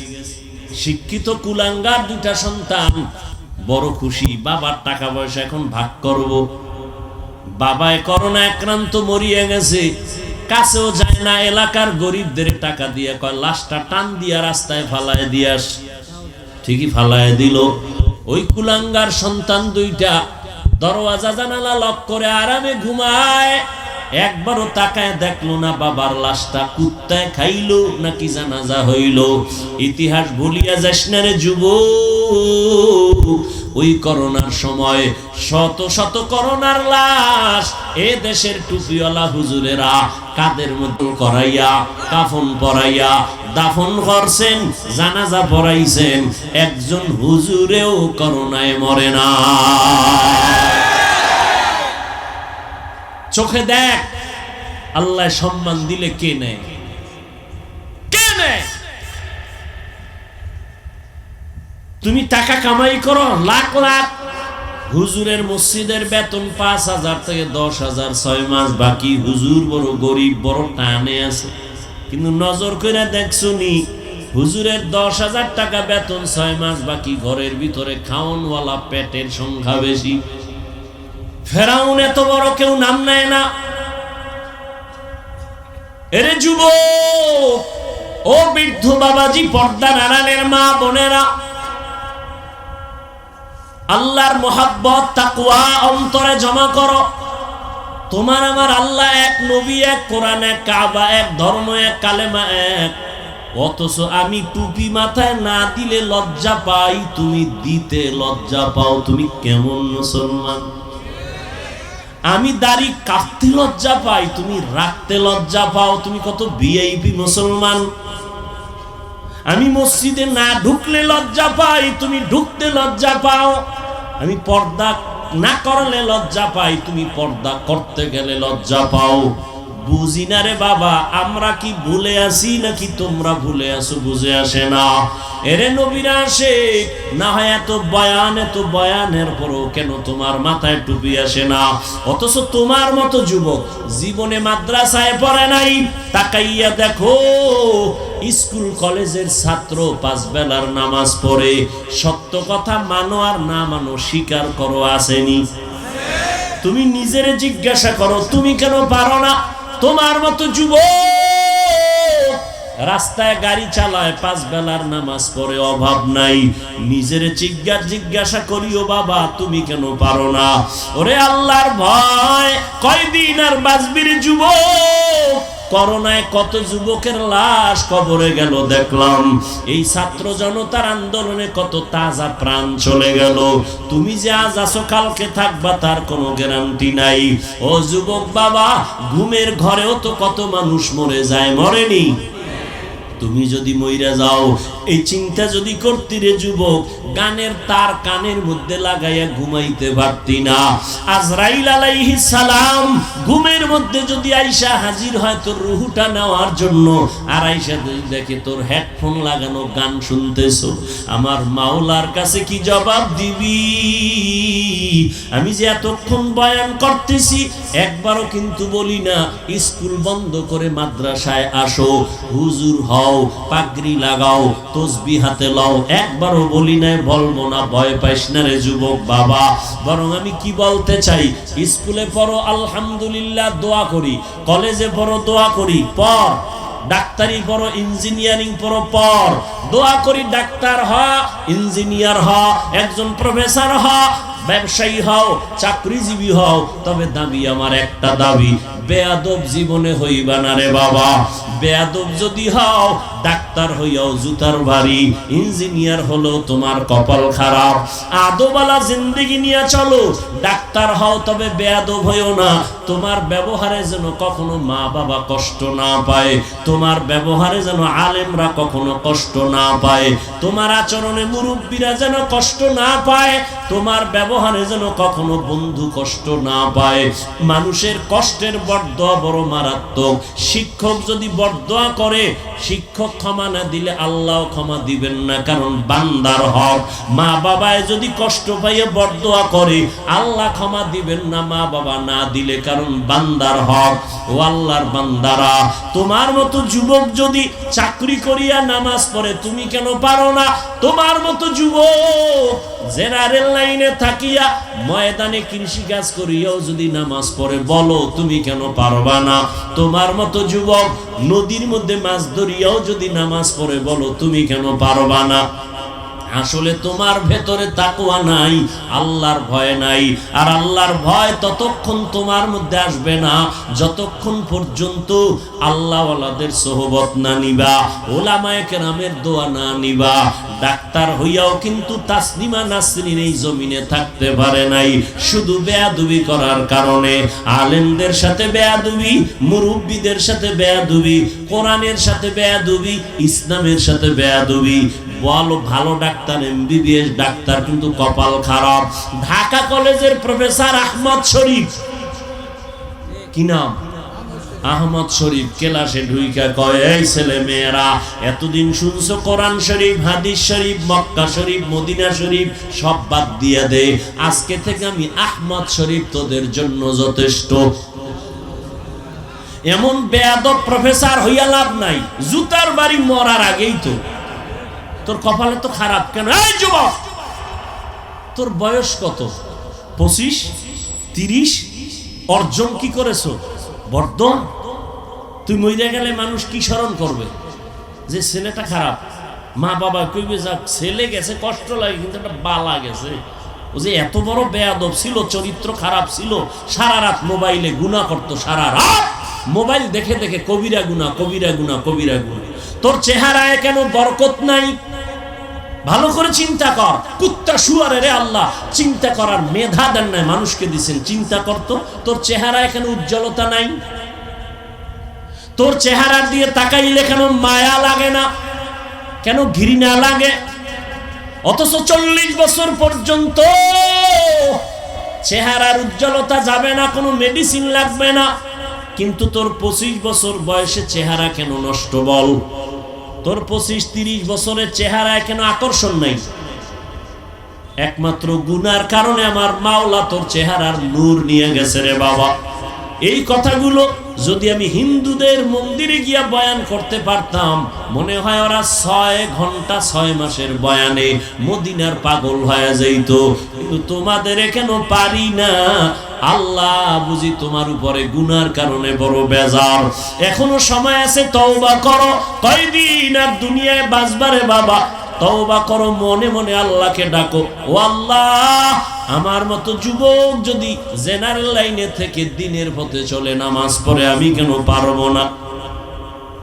শিক্ষিত কুলাঙ্গার 2টা সন্তান বড় খুশি, বাবার টাকা পয়সা এখন ভাগ করব। বাবায় করোনা আক্রান্ত মরিয়ে গেছে, কাছেও যায় না, এলাকার গরিবদের টাকা দিয়ে কয় লাশটা টান দিয়া রাস্তায় ফালায় দিয়াস। ঠিকই ফালায় দিল। ওই কুলাঙ্গার সন্তান 2টা দরওয়াজা জানালা লক করে আরামে ঘুমায়, একবারও তাকায় দেখলো না বাবার লাশটা কুত্তায় খাইলো নাকি জানাজা হইল। ইতিহাস ভুলিয়া যাস না রে যুবক। ওই করোনার সময় শত শত করোনার লাশ এ দেশের টুপিওয়ালা হুজুরেরা কাদের মধ্যে করাইয়া, কাফন পরাইয়া দাফন করছেন, জানাজা পড়াইছেন। একজন হুজুরেও করোনায় মরে না। চোখে দেখ, আল্লাহ সম্মান দিলে কে নেয়? কে নেয়? তুমি টাকা কামাই করো লাখ লাখ, হুজুরের মসজিদের বেতন 5,000 থেকে 10,000, 6 মাস বাকি। হুজুর বড় গরিব, বড় টানে আছে। কিন্তু নজর করে দেখছো নি, হুজুরের 10,000 টাকা বেতন, 6 মাস বাকি, ঘরের ভিতরে খাওনওয়ালা পেটের সংখ্যা বেশি। ফেরাউন এত বড় কেউ নাম নেয় না। এরে যুবক, ও বৃদ্ধ বাবাজি, পর্দা নারায়ণের মা বোনেরা, আল্লাহর মোহাব্বত তাকওয়া অন্তরে জমা করো। তোমার আমার আল্লাহ এক, নবী এক, কোরআন এক, কাবা এক, ধর্ম এক, কালেমা এক। অথচ আমি টুপি মাথায় না দিলে লজ্জা পাই, তুমি দিতে লজ্জা পাও। তুমি কেমন মুসলমান? আমি দাড়ি কাটতে লজ্জা পাই, তুমি রাখতে লজ্জা পাও। তুমি কত ভিআইপি মুসলমান। আমি মসজিদে না ঢুকলে লজ্জা পাই, তুমি ঢুকতে লজ্জা পাও। আমি পর্দা না করলে লজ্জা পাই, তুমি পর্দা করতে গেলে লজ্জা পাও। বুঝি না রে বাবা, আমরা কি ভুলে আসি নাকি তোমরা ভুলে আসো? বুঝে আসে না। এরে নবীরা আসে না হয় এত বয়ানের পরও কেন তোমার মাথায় টুপি আসে না? অথচ তোমার মতো যুবক জীবনে মাদ্রাসায় পড়ে নাই। তাকাইয়া দেখো, স্কুল কলেজের ছাত্র 5 বেলার নামাজ পড়ে। সত্য কথা মানো আর না মানো, স্বীকার করো, আসেনি? তুমি নিজেরে জিজ্ঞাসা করো, তুমি কেন পারো না? তোমার মতো যুবক রাস্তায় গাড়ি চালায়, 5 বেলার নামাজ পড়ে, অভাব নাই। নিজের জিজ্ঞাসা করিও, বাবা তুমি কেন পারো না? ওরে আল্লাহর ভয় কয়দিন আর বাঁচবির যুবক। করোনায় কত যুবকের লাশ কবরে গেল দেখলাম। এই ছাত্র জনতার আন্দোলনে কত তাজা প্রাণ চলে গেল। তুমি যে আজ আছো কালকে থাকবা তার কোনো গ্যারান্টি নাই। ও যুবক বাবা, ঘুমের ঘরেও তো কত মানুষ মরে যায়, মরেনি? তুমি যদি মইরা যাও, এই চিন্তা যদি করতি রে যুবক, গানের তার কানের মধ্যে লাগাইয়া ঘুমাইতে পারতি না। আজরাইল আলাইহিস সালাম ঘুমের মধ্যে যদি আইসা হাজির হয় তোর রুহুটা নেওয়ার জন্য, আর আইসা যদি দেখে তোর হেডফোন লাগানো, গান শুনতেছো, আমার মাওলার কাছে কি জবাব দিবি? আমি যে এতক্ষণ বয়ান করতেছি একবারও কিন্তু বলি না স্কুল বন্ধ করে মাদ্রাসায় আসো, হুজুর হও, পাগড়ি লাগাও, তসবিহ হাতে লও, একবারও বলি নাই, বলবো না। ভয় পাইস না রে যুবক বাবা। বরং আমি কি বলতে চাই, স্কুলে পড়ো আলহামদুলিল্লাহ, দোয়া করি। কলেজে পড়ো, দোয়া করি, পড়। ডাক্তারি পড়ো, ইঞ্জিনিয়ারিং পড়ো, পড়। দোয়া করি ডাক্তার হ, ইঞ্জিনিয়ার হ, একজন প্রফেসর হ, ব্যবসায়ী হও, চাকরিজীবী হও। তবে দাবি আমার একটা দাবি, বেয়াদব জীবনে হইবা না রে বাবা। বেয়াদব যদি হও, ডাক্তার হইয়াও জুতার বাড়ি, ইঞ্জিনিয়ার হলো তোমার কপাল খারাপ। আদবালা জিন্দেগি নিয়ে চলো। ডাক্তার হও তবে বেয়াদব হইও না। তোমার ব্যবহারে যেন কখনো মা বাবা কষ্ট না পায়, তোমার ব্যবহারে যেন আলেমরা কখনো কষ্ট না পায়, তোমার আচরণে মুরব্বীরা যেন কষ্ট না পায়, তোমার ব্যবহারে যেন কখনো বন্ধু কষ্ট না পায়। মানুষের কষ্টের বরদোয়া বড় মারাত্মক। শিক্ষক যদি বরদোয়া করে, শিক্ষক ক্ষমা না দিলে আল্লাহ ক্ষমা দিবেন না, কারণ বান্দার হক। মা বাবায় যদি কষ্ট পাইয়ে বরদোয়া করে, আল্লাহ ক্ষমা দিবেন না মা বাবা না দিলে, কারণ বান্দার হক। ও আল্লাহর বান্দারা, তোমার মতো যুবক যদি চাকরি করিয়া নামাজ পড়ে, তুমি কেন পারো না? তোমার মতো যুবক জেনারেল লাইনে থাকিয়া ময়দানে কৃষি কাজ করিয়াও যদি নামাজ পড়ে, বলো তুমি কেন পারবা না? তোমার মতো যুবক নদীর মধ্যে মাছ ধরিয়াও যদি নামাজ পড়ে, বলো তুমি কেন পারবা না? আসলে তোমার ভেতরে তাকওয়া নাই, আল্লাহর ভয় নাই। আর আল্লাহর ভয় ততক্ষণ তোমার মধ্যে আসবে না যতক্ষণ পর্যন্ত আল্লাহওয়ালাদের সোহবত না নিবা, ওলামায়ে কেরামের দোয়া না নিবা। ডাক্তার হইয়াও কিন্তু তাসলিমা নাসরিন এই জমিনে থাকতে পারে নাই, শুধু বেয়াদবি করার কারণে। আলেমদের সাথে বেয়াদবি, মুরব্বীদের সাথে বেয়াদবি, কোরআনের সাথে বেয়াদবি, ইসলামের সাথে বেয়াদবি। বলো ভালো ডাক্তার, এমবিবিএস ডাক্তার, কিন্তু কপাল খারাপ। ঢাকা কলেজের প্রফেসর আহমদ শরীফ, কি নাম? আহমদ শরীফ ক্লাসে ঢুইকা কয়, এই ছেলে মেয়েরা, এতদিন শুনছো কোরআন শরীফ, হাদিস শরীফ, মক্কা শরীফ, মদিনা শরীফ সব বাদ দিয়ে দে। আজকে থেকে আমি আহমদ শরীফ তোদের জন্য যথেষ্ট। এমন বেয়াদব প্রফেসর হইয়া লাভ নাই, জুতার বাড়ি মরার আগেই তো। তোর কপালে তো খারাপ কেন? এই যুবক, তোর বয়স কত? 25, 30? অর্জন কি করেছো? বর্ধন। তুই মইরা গেলে মানুষ কি স্মরণ করবে? যে ছেলেটা খারাপ। মা বাবা কইবে, যাক ছেলে গেছে কষ্ট লাগে, কিন্তু একটা বালা গেছে। ও যে এত বড় বেয়াদব ছিল, চরিত্র খারাপ ছিল, সারা রাত মোবাইলে গুনাহ করতো, সারা রাত মোবাইল দেখে দেখে কবিরা গুনাহ, কবিরা গুনাহ, কবিরা গুনাহ। তোর চেহারায় কেন বরকত নাই? ভালো করে চিন্তা কর। কুত্তা শুয়ারে রে আল্লাহ চিন্তা করার মেধা দেন নাই, মানুষকে দিছেন, চিন্তা করতো তোর চেহারায় কেন উজ্জ্বলতা নাই? তোর চেহারা দিয়ে তাকাইলে কেন মায়া লাগে না, কেন ঘৃণা লাগে? অথচ 40 বছর পর্যন্ত চেহারার উজ্জ্বলতা যাবে না, কোনো মেডিসিন লাগবে না, কিন্তু তোর 25 বছর বয়সে চেহারা কেন নষ্ট? বল, তোর 25-30 বছরের চেহারায় কেন আকর্ষণ নাই? একমাত্র গুনার কারণে আমার মাওলা তোর চেহারার নূর নিয়ে গেছে রে বাবা। এই কথাগুলো যদি আমি হিন্দুদের মন্দিরে গিয়া বয়ান করতে পারতাম, মনে হয় ওরা 6 ঘন্টা 6 মাসের বয়ানে মদিনার পাগল হয়ে যাইত। কিন্তু তোমাদের কেন পারি না? আল্লাহ বুঝি তোমার উপরে গুনার কারণে বড় বেজার। এখনো সময় আছে, তওবা করো। কয়দিন আর দুনিয়ায় বাঁচবারে বাবা, তওবা করো, মনে মনে আল্লাহকে ডাকো। ও আল্লাহ, আমার মতো যুবক যদি জেনারেল লাইনে থেকে দিনের পথে চলে নামাজ পড়ে, আমি কেন পারবো না?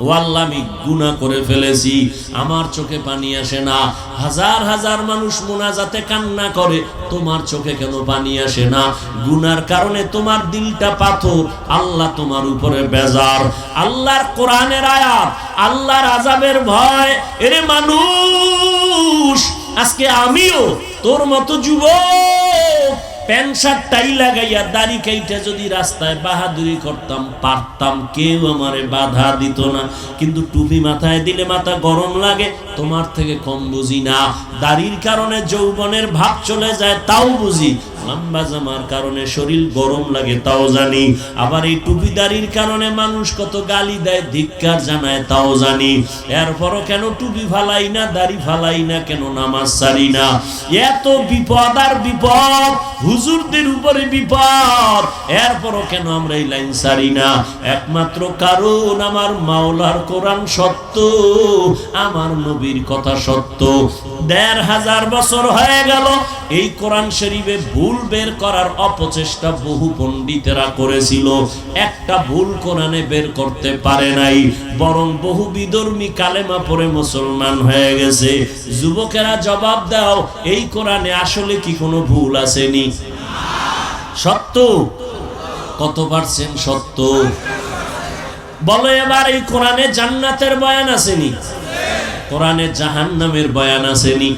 ও আল্লাহ, আমি গুনাহ করে ফেলেছি, আমার চোখে পানি আসে না। হাজার হাজার মানুষ মুনাজাতে কান্না করে, তোমার চোখে কেন পানি আসে না? গুনার কারণে তোমার দিলটা পাথর, আল্লাহ তোমার উপরে বেজার। আল্লাহর কোরআনের আয়াত, আল্লাহর আযাবের ভয়। এরে মানুষ, আজকে আমিও তোর মতো যুবক প্যান্ট শার্ট টাই লাগাইয়া দাড়ি কাইটা যদি রাস্তায় বাহাদুরি করতাম, পারতাম, কেউ আমারে বাধা দিত না। কিন্তু টুপি মাথায় দিলে মাথা গরম লাগে, তোমার থেকে কম বুঝি না। দাড়ির কারণে যৌবনের ভাব চলে যায়, তাও বুঝি। লম্বা জামার কারণে শরীর গরম লাগে, তাও জানি। আবার এই টুপি দাড়ির কারণে মানুষ কত গালি দেয়, ধিক্কার জানায়, তাও জানি। এরপরও কেন টুপি ফালাই না, দাড়ি ফালাই না, কেন নামাজ ছাড়ি না? এত বিপদ আর বিপদ, হুজুরদের উপরে বিপদ, এরপরও কেন আমরা এই লাইন ছাড়ি না? একমাত্র কারণ আমার মাওলার কোরআন সত্য, আমার নবীর কথা সত্য। 1500 বছর হয়ে গেল এই কোরআন শরীফে ভুল বের করার অপচেষ্টা বহু পণ্ডিতেরা করেছিল, একটা ভুল কোরআনে বের করতে পারে নাই, বরং বহু বিধর্মী কালেমা পড়ে মুসলমান হয়ে গেছে। যুবকেরা জবাব দাও, এই কোরআনে আসলে কি কোনো ভুল আসেনি? সত্য কত পার্সেন্ট সত্য? বলো এবার, এই কোরআনে জান্নাতের বয়ান আসেনি? কোরআনে জাহান্নামের বয়ান আসেনি?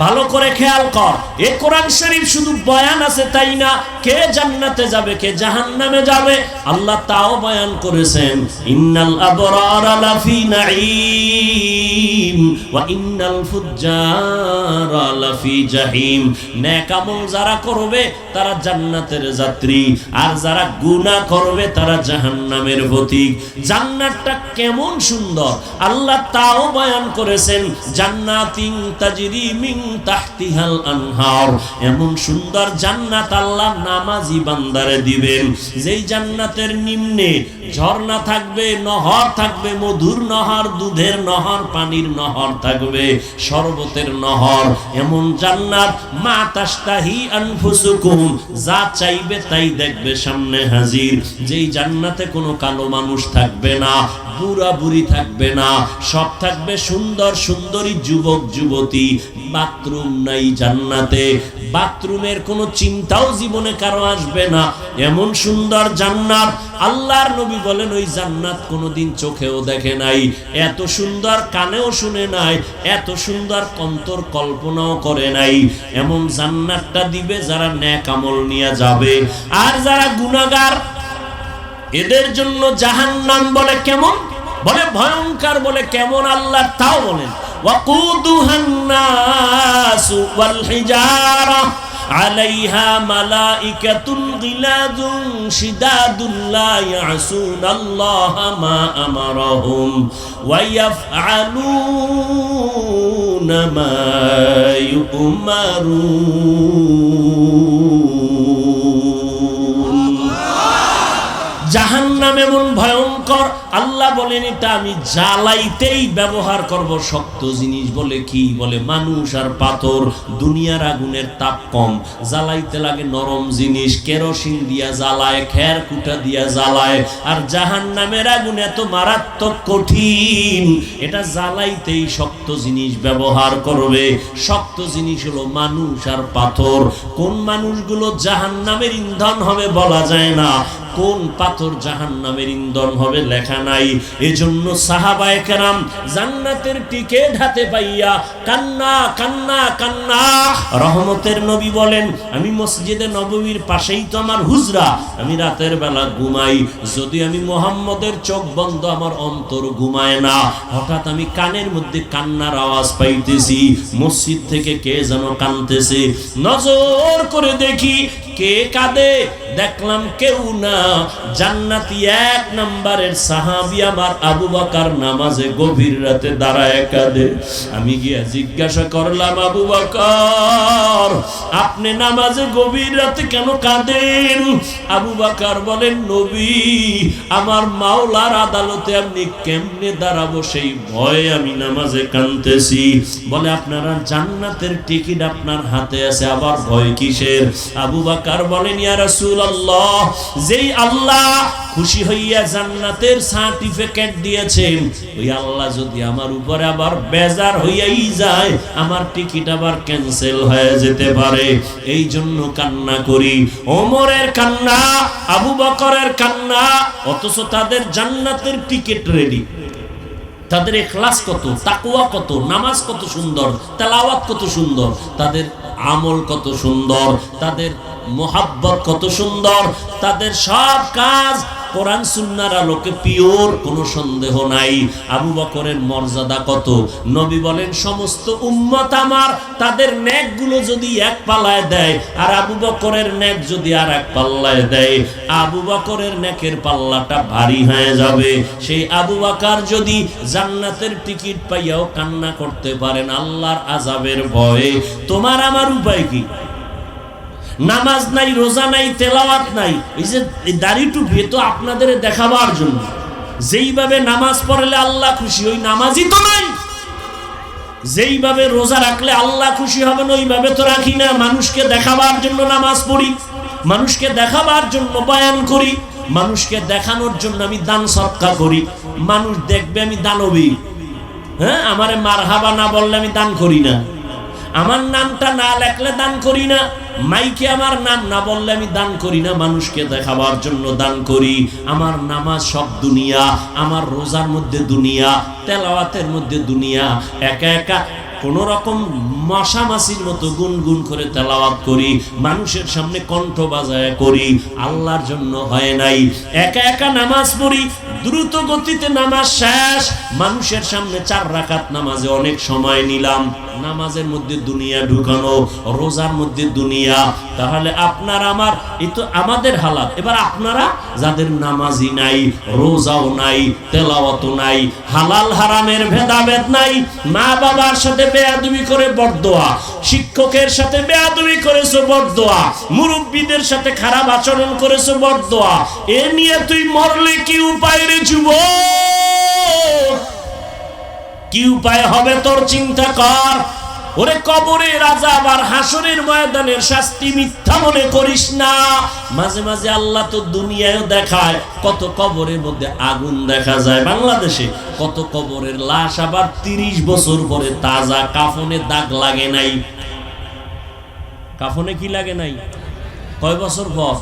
ভালো করে খেয়াল কর, এই কোরআন শরীফ শুধু বয়ান আছে তাই না, কে জান্নাতে যাবে কে জাহান্নামে যাবে আল্লাহ তাও বয়ান করেছেন। ইন্নাল আবরারা লাফি নাঈম ওয়া ইন্নাল ফুজ্জারা লাফি জাহিম। নেক আমল যারা করবে তারা জান্নাতের যাত্রী, আর যারা গুনাহ করবে তারা জাহান্নামের পথিক। জান্নাতটা কেমন সুন্দর আল্লাহ তাও বয়ান করেছেন। জান্নাতিন তাজরি মিন তাহতিহাল আনহার, এমন সুন্দর জান্নাত আল্লাহ নামাজি বান্দারে দিবেন, যেই জান্নাতের নিম্নে ঝর্ণা থাকবে, নহর থাকবে, মধুর নহর, দুধের নহর, পানির নহর থাকবে, শরবতের নহর। এমন জান্নাত মা তাশতাহি আনফুসুকুম, যা চাইবে তাই দেখবে সামনে হাজির। যেই জান্নাতে কোনো কালো মানুষ থাকবে না, বুড়া বুড়ি থাকবে না, সব থাকবে সুন্দর সুন্দরী যুবক যুবতী। বাথরুম নাই জান্নাতে, বাথরুমের কোনো চিন্তাও জীবনে কারো আসবে না, এমন সুন্দর জান্নাত। আল্লাহর নবী বলেন ওই জান্নাত কোনোদিন চোখেও দেখে নাই, এত সুন্দর কানেও শুনে নাই, এত সুন্দর অন্তর কল্পনাও করে নাই। এমন জান্নাতটা দিবে যারা নেক আমল নিয়ে যাবে। আর যারা গুনাহগার এদের জন্য জাহান্নাম বলে কেমন, বলে ভয়ঙ্কর, বলে কেমন আল্লাহ তাও বলেন। ওয়াকুদুহান নাসু ওয়াল হিজারা আলাইহা মালাইকাতুন গিলাদুন শিদাদুন লা ইয়াসুনাল্লাহা মা আমারাহুম ওয়া ইয়াফআলুনা মা ইউমারুন। জাহান্নাম এমন ভয়ঙ্কর বকর, আল্লাহ বলেন এটা আমি জ্বালাইতেই ব্যবহার করব। শক্ত জিনিস বলে কি? বলে মানুষ আর পাথর। দুনিয়ার আগুনের তাপ কম, জ্বালাইতে লাগে নরম জিনিস, কেরোসিন দিয়া জ্বালায়, খের কুটা দিয়া জ্বালায়। আর জাহান্নামের আগুন এত মারাত্মক কঠিন, এটা জ্বালাইতেই শক্ত জিনিস ব্যবহার করবে। শক্ত জিনিস হলো মানুষ আর পাথর। কোন মানুষগুলো জাহান্নামের ইন্ধন হবে বলা যায় না, কোন পাথর জাহান্নামের ইন্ধন হবে লেখা নাই। এজন্য সাহাবায়ে কেরাম জান্নাতের টিকিট হাতে পাইয়া কান্না কান্না কান্না। রহমতের নবী বলেন, আমি মসজিদে নববীর পাশেই তো আমার হুজরা, আমি রাতের বেলা ঘুমাই, যদি আমি মুহাম্মদের চোখ বন্ধ আমার অন্তর ঘুমায় না। হঠাৎ আমি কানের মধ্যে কান্নার আওয়াজ পাইতেছি, মসজিদ থেকে কে যেন কাঁদতেছে। নজর করে দেখি কে কাঁদে, দেখলাম কেউ না, জান্নাতি 1 নম্বরের সাহাবী আমার আবু বকর নামাজে গভীর রাতে দাঁড়ায় কাঁদে। আমি গিয়া জিজ্ঞাসা করলাম, আবু বকর আপনি নামাজে গভীর রাতে কেন কাঁদেন? আবু বকর বলেন, নবী আমার মাওলার আদালতে আপনি কেমনে দাঁড়াবো সেই ভয়ে আমি নামাজে কাঁদতেছি। বলে আপনারা জান্নাতের টিকিট আপনার হাতে আছে, আবার ভয় কিসের? আবু বকর বলেন, ইয়া রাসূলুল্লাহ, যেই আল্লাহ খুশি হইয়া জান্নাতের সার্টিফিকেট দিয়েছেন, ওই আল্লাহ যদি আমার উপরে আবার বেজার হইয়াই যায়, আমার টিকিট আবার ক্যান্সেল হয়ে যেতে পারে। এই জন্য কান্না করি। ওমরের কান্না, আবু বকরের কান্না, অথচ তাদের জান্নাতের টিকিট রেডি। তাদের ইখলাস কত, তাকওয়া কত, নামাজ কত সুন্দর, তেলাওয়াত কত সুন্দর, তাদের আমল কত সুন্দর, তাদের মোহাব্বত কত সুন্দর, তাদের সব কাজ কোরআন সুন্নাহর আলোকে পিওর, কোনো সন্দেহ নাই। আবু বকরের মর্যাদা কত? নবী বলেন, সমস্ত উম্মত আমার তাদের নেকগুলো যদি এক পাল্লায় দেয় আর আবু বকরের নেক যদি আর এক পাল্লায় দেয়, আবু বকরের নেকের পাল্লাটা ভারী হয়ে যাবে। সেই আবু বকর যদি জান্নাতের টিকিট পাইয়াও কান্না করতে পারেন আল্লাহর আযাবের ভয়ে, তোমার আমার উপায় কি? নামাজ নাই, রোজা নাই, তেলাওয়াত নাই। এই যে দাড়ি টুপি তো আপনাদের দেখাবার জন্য। যেইভাবে নামাজ পড়লে আল্লাহ খুশি, ওই নামাজই তো নাই। যেইভাবে রোজা রাখলে আল্লাহ খুশি হবেন, ওইভাবে তো রাখি না। মানুষকে দেখাবার জন্য নামাজ পড়ি, মানুষকে দেখাবার জন্য বয়ান করি, মানুষকে দেখানোর জন্য আমি দান সদকা করি। মানুষ দেখবে আমি দানবী, হ্যাঁ, আমারে মারহাবা না বললে আমি দান করি না, আমার নামটা না লেখলে দান করি না, মাইকে আমার নাম না বললে আমি দান করি না, মানুষকে দেখাবার জন্য দান করি। আমার নামাজ সব দুনিয়া, আমার রোজার মধ্যে দুনিয়া, তেলাওয়াতের মধ্যে দুনিয়া। একা একা কোন রকম মশামাছির মতো গুনগুন করে তেলাওয়াত করি, মানুষের সামনে কণ্ঠ বাজায় করি, আল্লাহর জন্য হয় নাই। একা একা নামাজ পড়ি, দ্রুত গতিতে নামাজ শেষ, মানুষের সামনে 4 রাকাত নামাজে অনেক সময় নিলাম। নামাজের মধ্যে দুনিয়া ঢুকানো, রোজার মধ্যে দুনিয়া। তাহলে আপনার আমার, এই তো আমাদের হালাত। এবার আপনারা যাদের নামাজি নাই, রোজাও নাই, তেলাওয়াতও নাই, হালাল হারামের ভেদাভেদ নাই, মা বাবার সাথে বেয়াদবি করে বরদোয়া, শিক্ষকের সাথে বেয়াদবি করেছো বরদোয়া, মুরব্বীদের সাথে খারাপ আচরণ করেছো বরদোয়া, এ নিয়ে তুই মরলে কি উপায় রে যুবক? কি উপায় হবে তোর চিন্তা কর। ওরে কবরের আযাব আর হাসরের ময়দানের শাস্তি মিথ্যা মনে করিস না। মাঝে মাঝে আল্লাহ তো দুনিয়ায়ও দেখায়, কত কবরের মধ্যে আগুন দেখা যায়। বাংলাদেশে কত কবরের লাশ আবার 30 বছর পরে তাজা, কাফনে দাগ লাগে নাই। কাফনে কি লাগে নাই? কয় বছর পর?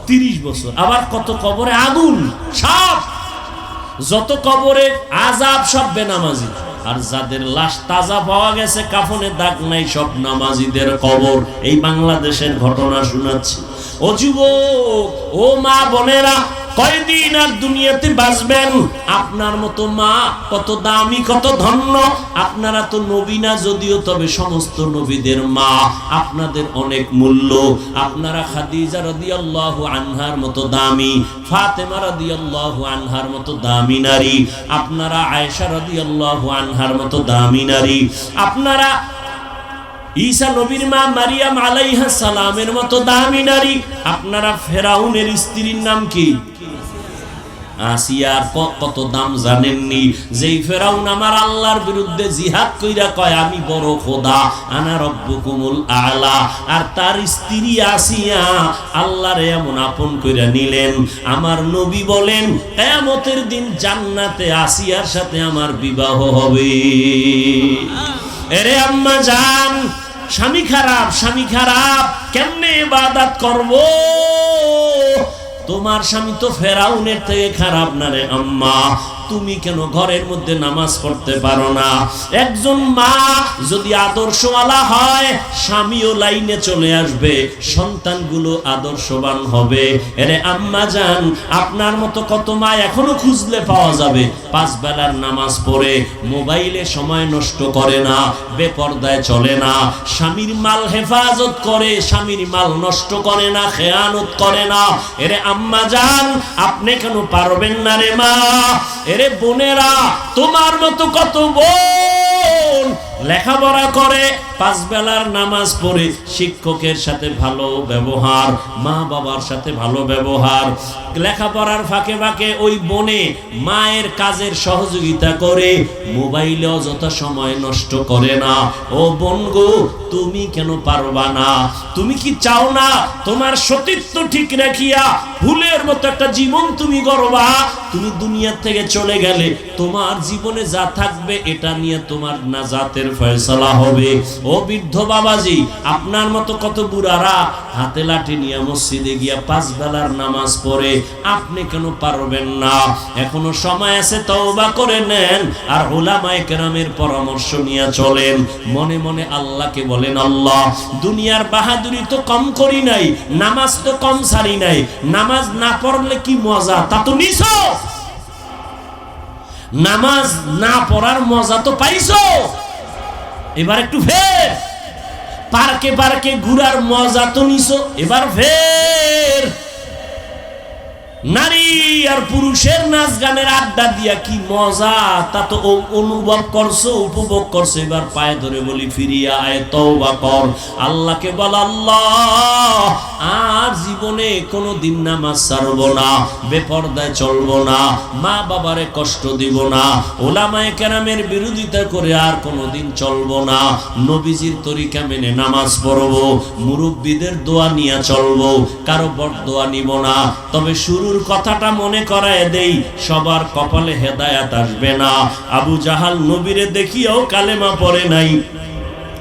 30 বছর। আবার কত কবরে আগুন, সব যত কবরের আযাব সব বেনামাজি। আর যাদের লাশ তাজা পাওয়া গেছে, কাফনে দাগ নাই, সব নামাজিদের কবর। এই বাংলাদেশের ঘটনা শোনাচ্ছি। ও যুবক, ও মা বোনেরা, কয়দিন আর দুনিয়াতে বাঁচবেন? আপনার মতো মা কত দামি, কত ধন্য। আপনারা তো নবী না যদিও, তবে সমস্ত নবীদের মা, আপনাদের অনেক মূল্য। আপনারা খাদিজা রাদিয়াল্লাহু আনহার মতো দামি, ফাতেমা রাদিয়াল্লাহু আনহার মতো দামি নারী, আপনারা আয়েশা রাদিয়াল্লাহু আনহার মতো দামি নারী, আপনারা ঈসা নবীর মা মারিয়াম আলাইহিস সালামের মতো দামি নারী, আপনারা ফেরাউনের স্ত্রীর নাম কি? আসিয়ার কত দাম জানেননি? যেই ফেরাউন আমার আল্লাহর বিরুদ্ধে জিহাদ কইরা কয় আমি বড় খোদা, আনা রব্বুকুমুল আলা, আর তার স্ত্রী আসিয়া আল্লাহর এমন আপন কইরা নিলেন। আমার নবী বলেন কিয়ামতের দিন জান্নাতে আসিয়ার সাথে আমার বিবাহ হবে। এরে আম্মা জান, স্বামী খারাপ কেমনে ইবাদত করব? তোমার স্বামী তো ফেরাউনের থেকে খারাপ না রে আম্মা। তুমি কেন ঘরের মধ্যে নামাজ পড়তে পারো না? একজন মা যদি আদর্শওয়ালা হয়, স্বামীও লাইনে চলে আসবে, সন্তানগুলো আদর্শবান হবে। এরে আম্মা জান, আপনার মতো কত মা এখনো খুঁজলে পাওয়া যাবে, 5 বেলার নামাজ পড়ে মোবাইলে সময় নষ্ট করে না, বেপরদায় চলে না, স্বামীর মাল হেফাজত করে, স্বামীর মাল নষ্ট করে না, খেয়ানত করে না। এরে আম্মা জান, আপনি কেন পারবেন না রে মা? এরে বোনেরা, তোমার মতো কত বোন লেখাপড়া করে, 5 বেলার নামাজ পড়ে, শিক্ষকের সাথে ভালো ব্যবহার, মা বাবার সাথে ভালো ব্যবহার, লেখাপড়ার ফাঁকে ফাঁকে ওই বোনে মায়ের কাজের সহযোগিতা করে, মোবাইলে অযথা সময় নষ্ট করে না। ও বোন গো, তুমি কেন পারবা না? তুমি কি চাও না তোমার সতীত্ব ঠিক রাখিয়া ফুলের মতো একটা জীবন তুমি গড়বা? তুমি দুনিয়া থেকে চলে গেলে তোমার জীবনে যা থাকবে এটা নিয়ে তোমার নাজাতের ফয়সালা হবে। ও বৃদ্ধ বাবাজি, আপনার মতো কত বুড়ারা হাতে লাঠি নিয়ে মসজিদে গিয়া 5 বেলার নামাজ পড়ে, আপনি কেন পারবেন না? এখনো সময় আছে, তওবা করে নেন, আর উলামায়ে কেরামের পরামর্শ নিয়ে চলেন। মনে মনে আল্লাহকে বলেন, আল্লাহ, দুনিয়ার বাহাদুরি তো কম করি নাই, নামাজ তো কম ছাড়ি নাই, নামাজ না পড়লে কি মজা তা তো নিছো, নামাজ না পড়ার মজা তো পাইছো, এবার একটু ফের পার্কে পার্কে ঘুরার মজা তো নিছো, এবার ফের নারী আর পুরুষের নাচ গানের আড্ডা দিয়া কি মজা তা তো অনুভব করছো, উপভোগ করছো, এবার পায়ে ধরে বলি ফিরিয়া আয়, তওবা কর, আল্লাহকে বল, আল্লাহ আর জীবনে কোনোদিন নামাজ ছাড়বো না, বেপরদায় চলবো না, মা বাবারে কষ্ট দিব না, উলামায়ে কেরামের বিরোধিতা করে আর কোনোদিন চলবো না, নবীজির তরিকা মেনে নামাজ পড়বো, মুরব্বীদের দোয়া নিয়ে চলবো, কারো বরদোয়া নিব না। তবে শুরুর কথাটা মনে করায় দেই, সবার কপালে হেদায়াত আসবে না। আবু জাহাল নবীরে দেখিয়াও কালেমা পড়ে নাই,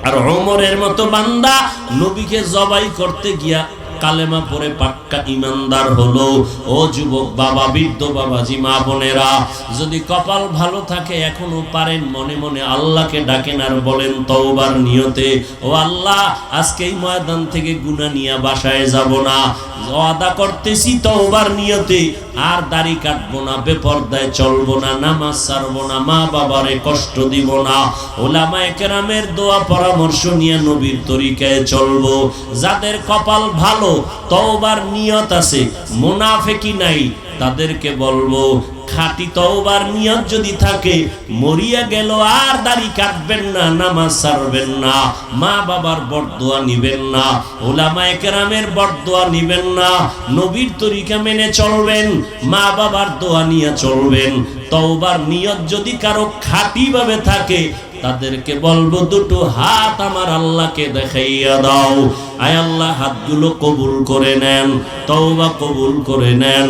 আর ওমরের মতো বান্দা নবীকে জবাই করতে গিয়া কালেমা পড়ে পাক্কা ইমানদার হলো। ও যুবক বাবা, বৃদ্ধ বাবাজি, মা বোনেরা, যদি কপাল ভালো থাকে এখনো পারেন মনে মনে আল্লাহকে ডাকেন আর বলেন তওবার নিয়তে, ও আল্লাহ, আজকে এই ময়দান থেকে গুনাহ নিয়ে বাসায় যাব না, ওয়াদা করতেছি তওবার নিয়তে, আর দাড়ি কাটবো না, বেপরদায় চলবো না, নামাজ ছাড়বো না, মা বাবারে কষ্ট দিব না, উলামায়ে কেরামের দোয়া পরামর্শ নিয়ে নবীর তরিকায় চলবো। যাদের কপাল ভালো, তওবার নিয়ত আছে, মুনাফিকি নাই, তাদেরকে বলবো খাঁটি তওবার নিয়ত যদি থাকে, মরিয়া গেল আর দাড়ি কাটবেন না, নামাজ ছাড়বেন না, মা বাবার বরদোয়া নিবেন না, উলামায়ে কেরামের বরদোয়া নিবেন না, নবীর তরিকা মেনে চলবেন, মা বাবার দোয়া নিয়ে চলবেন। তওবার নিয়ত যদি কারো খাঁটি ভাবে থাকে, তাদেরকে বলবো দুটো হাত আমার আল্লাহকে দেখাইয়া দাও, আয় আল্লাহ হাতগুলো কবুল করে নেন, তওবা কবুল করে নেন।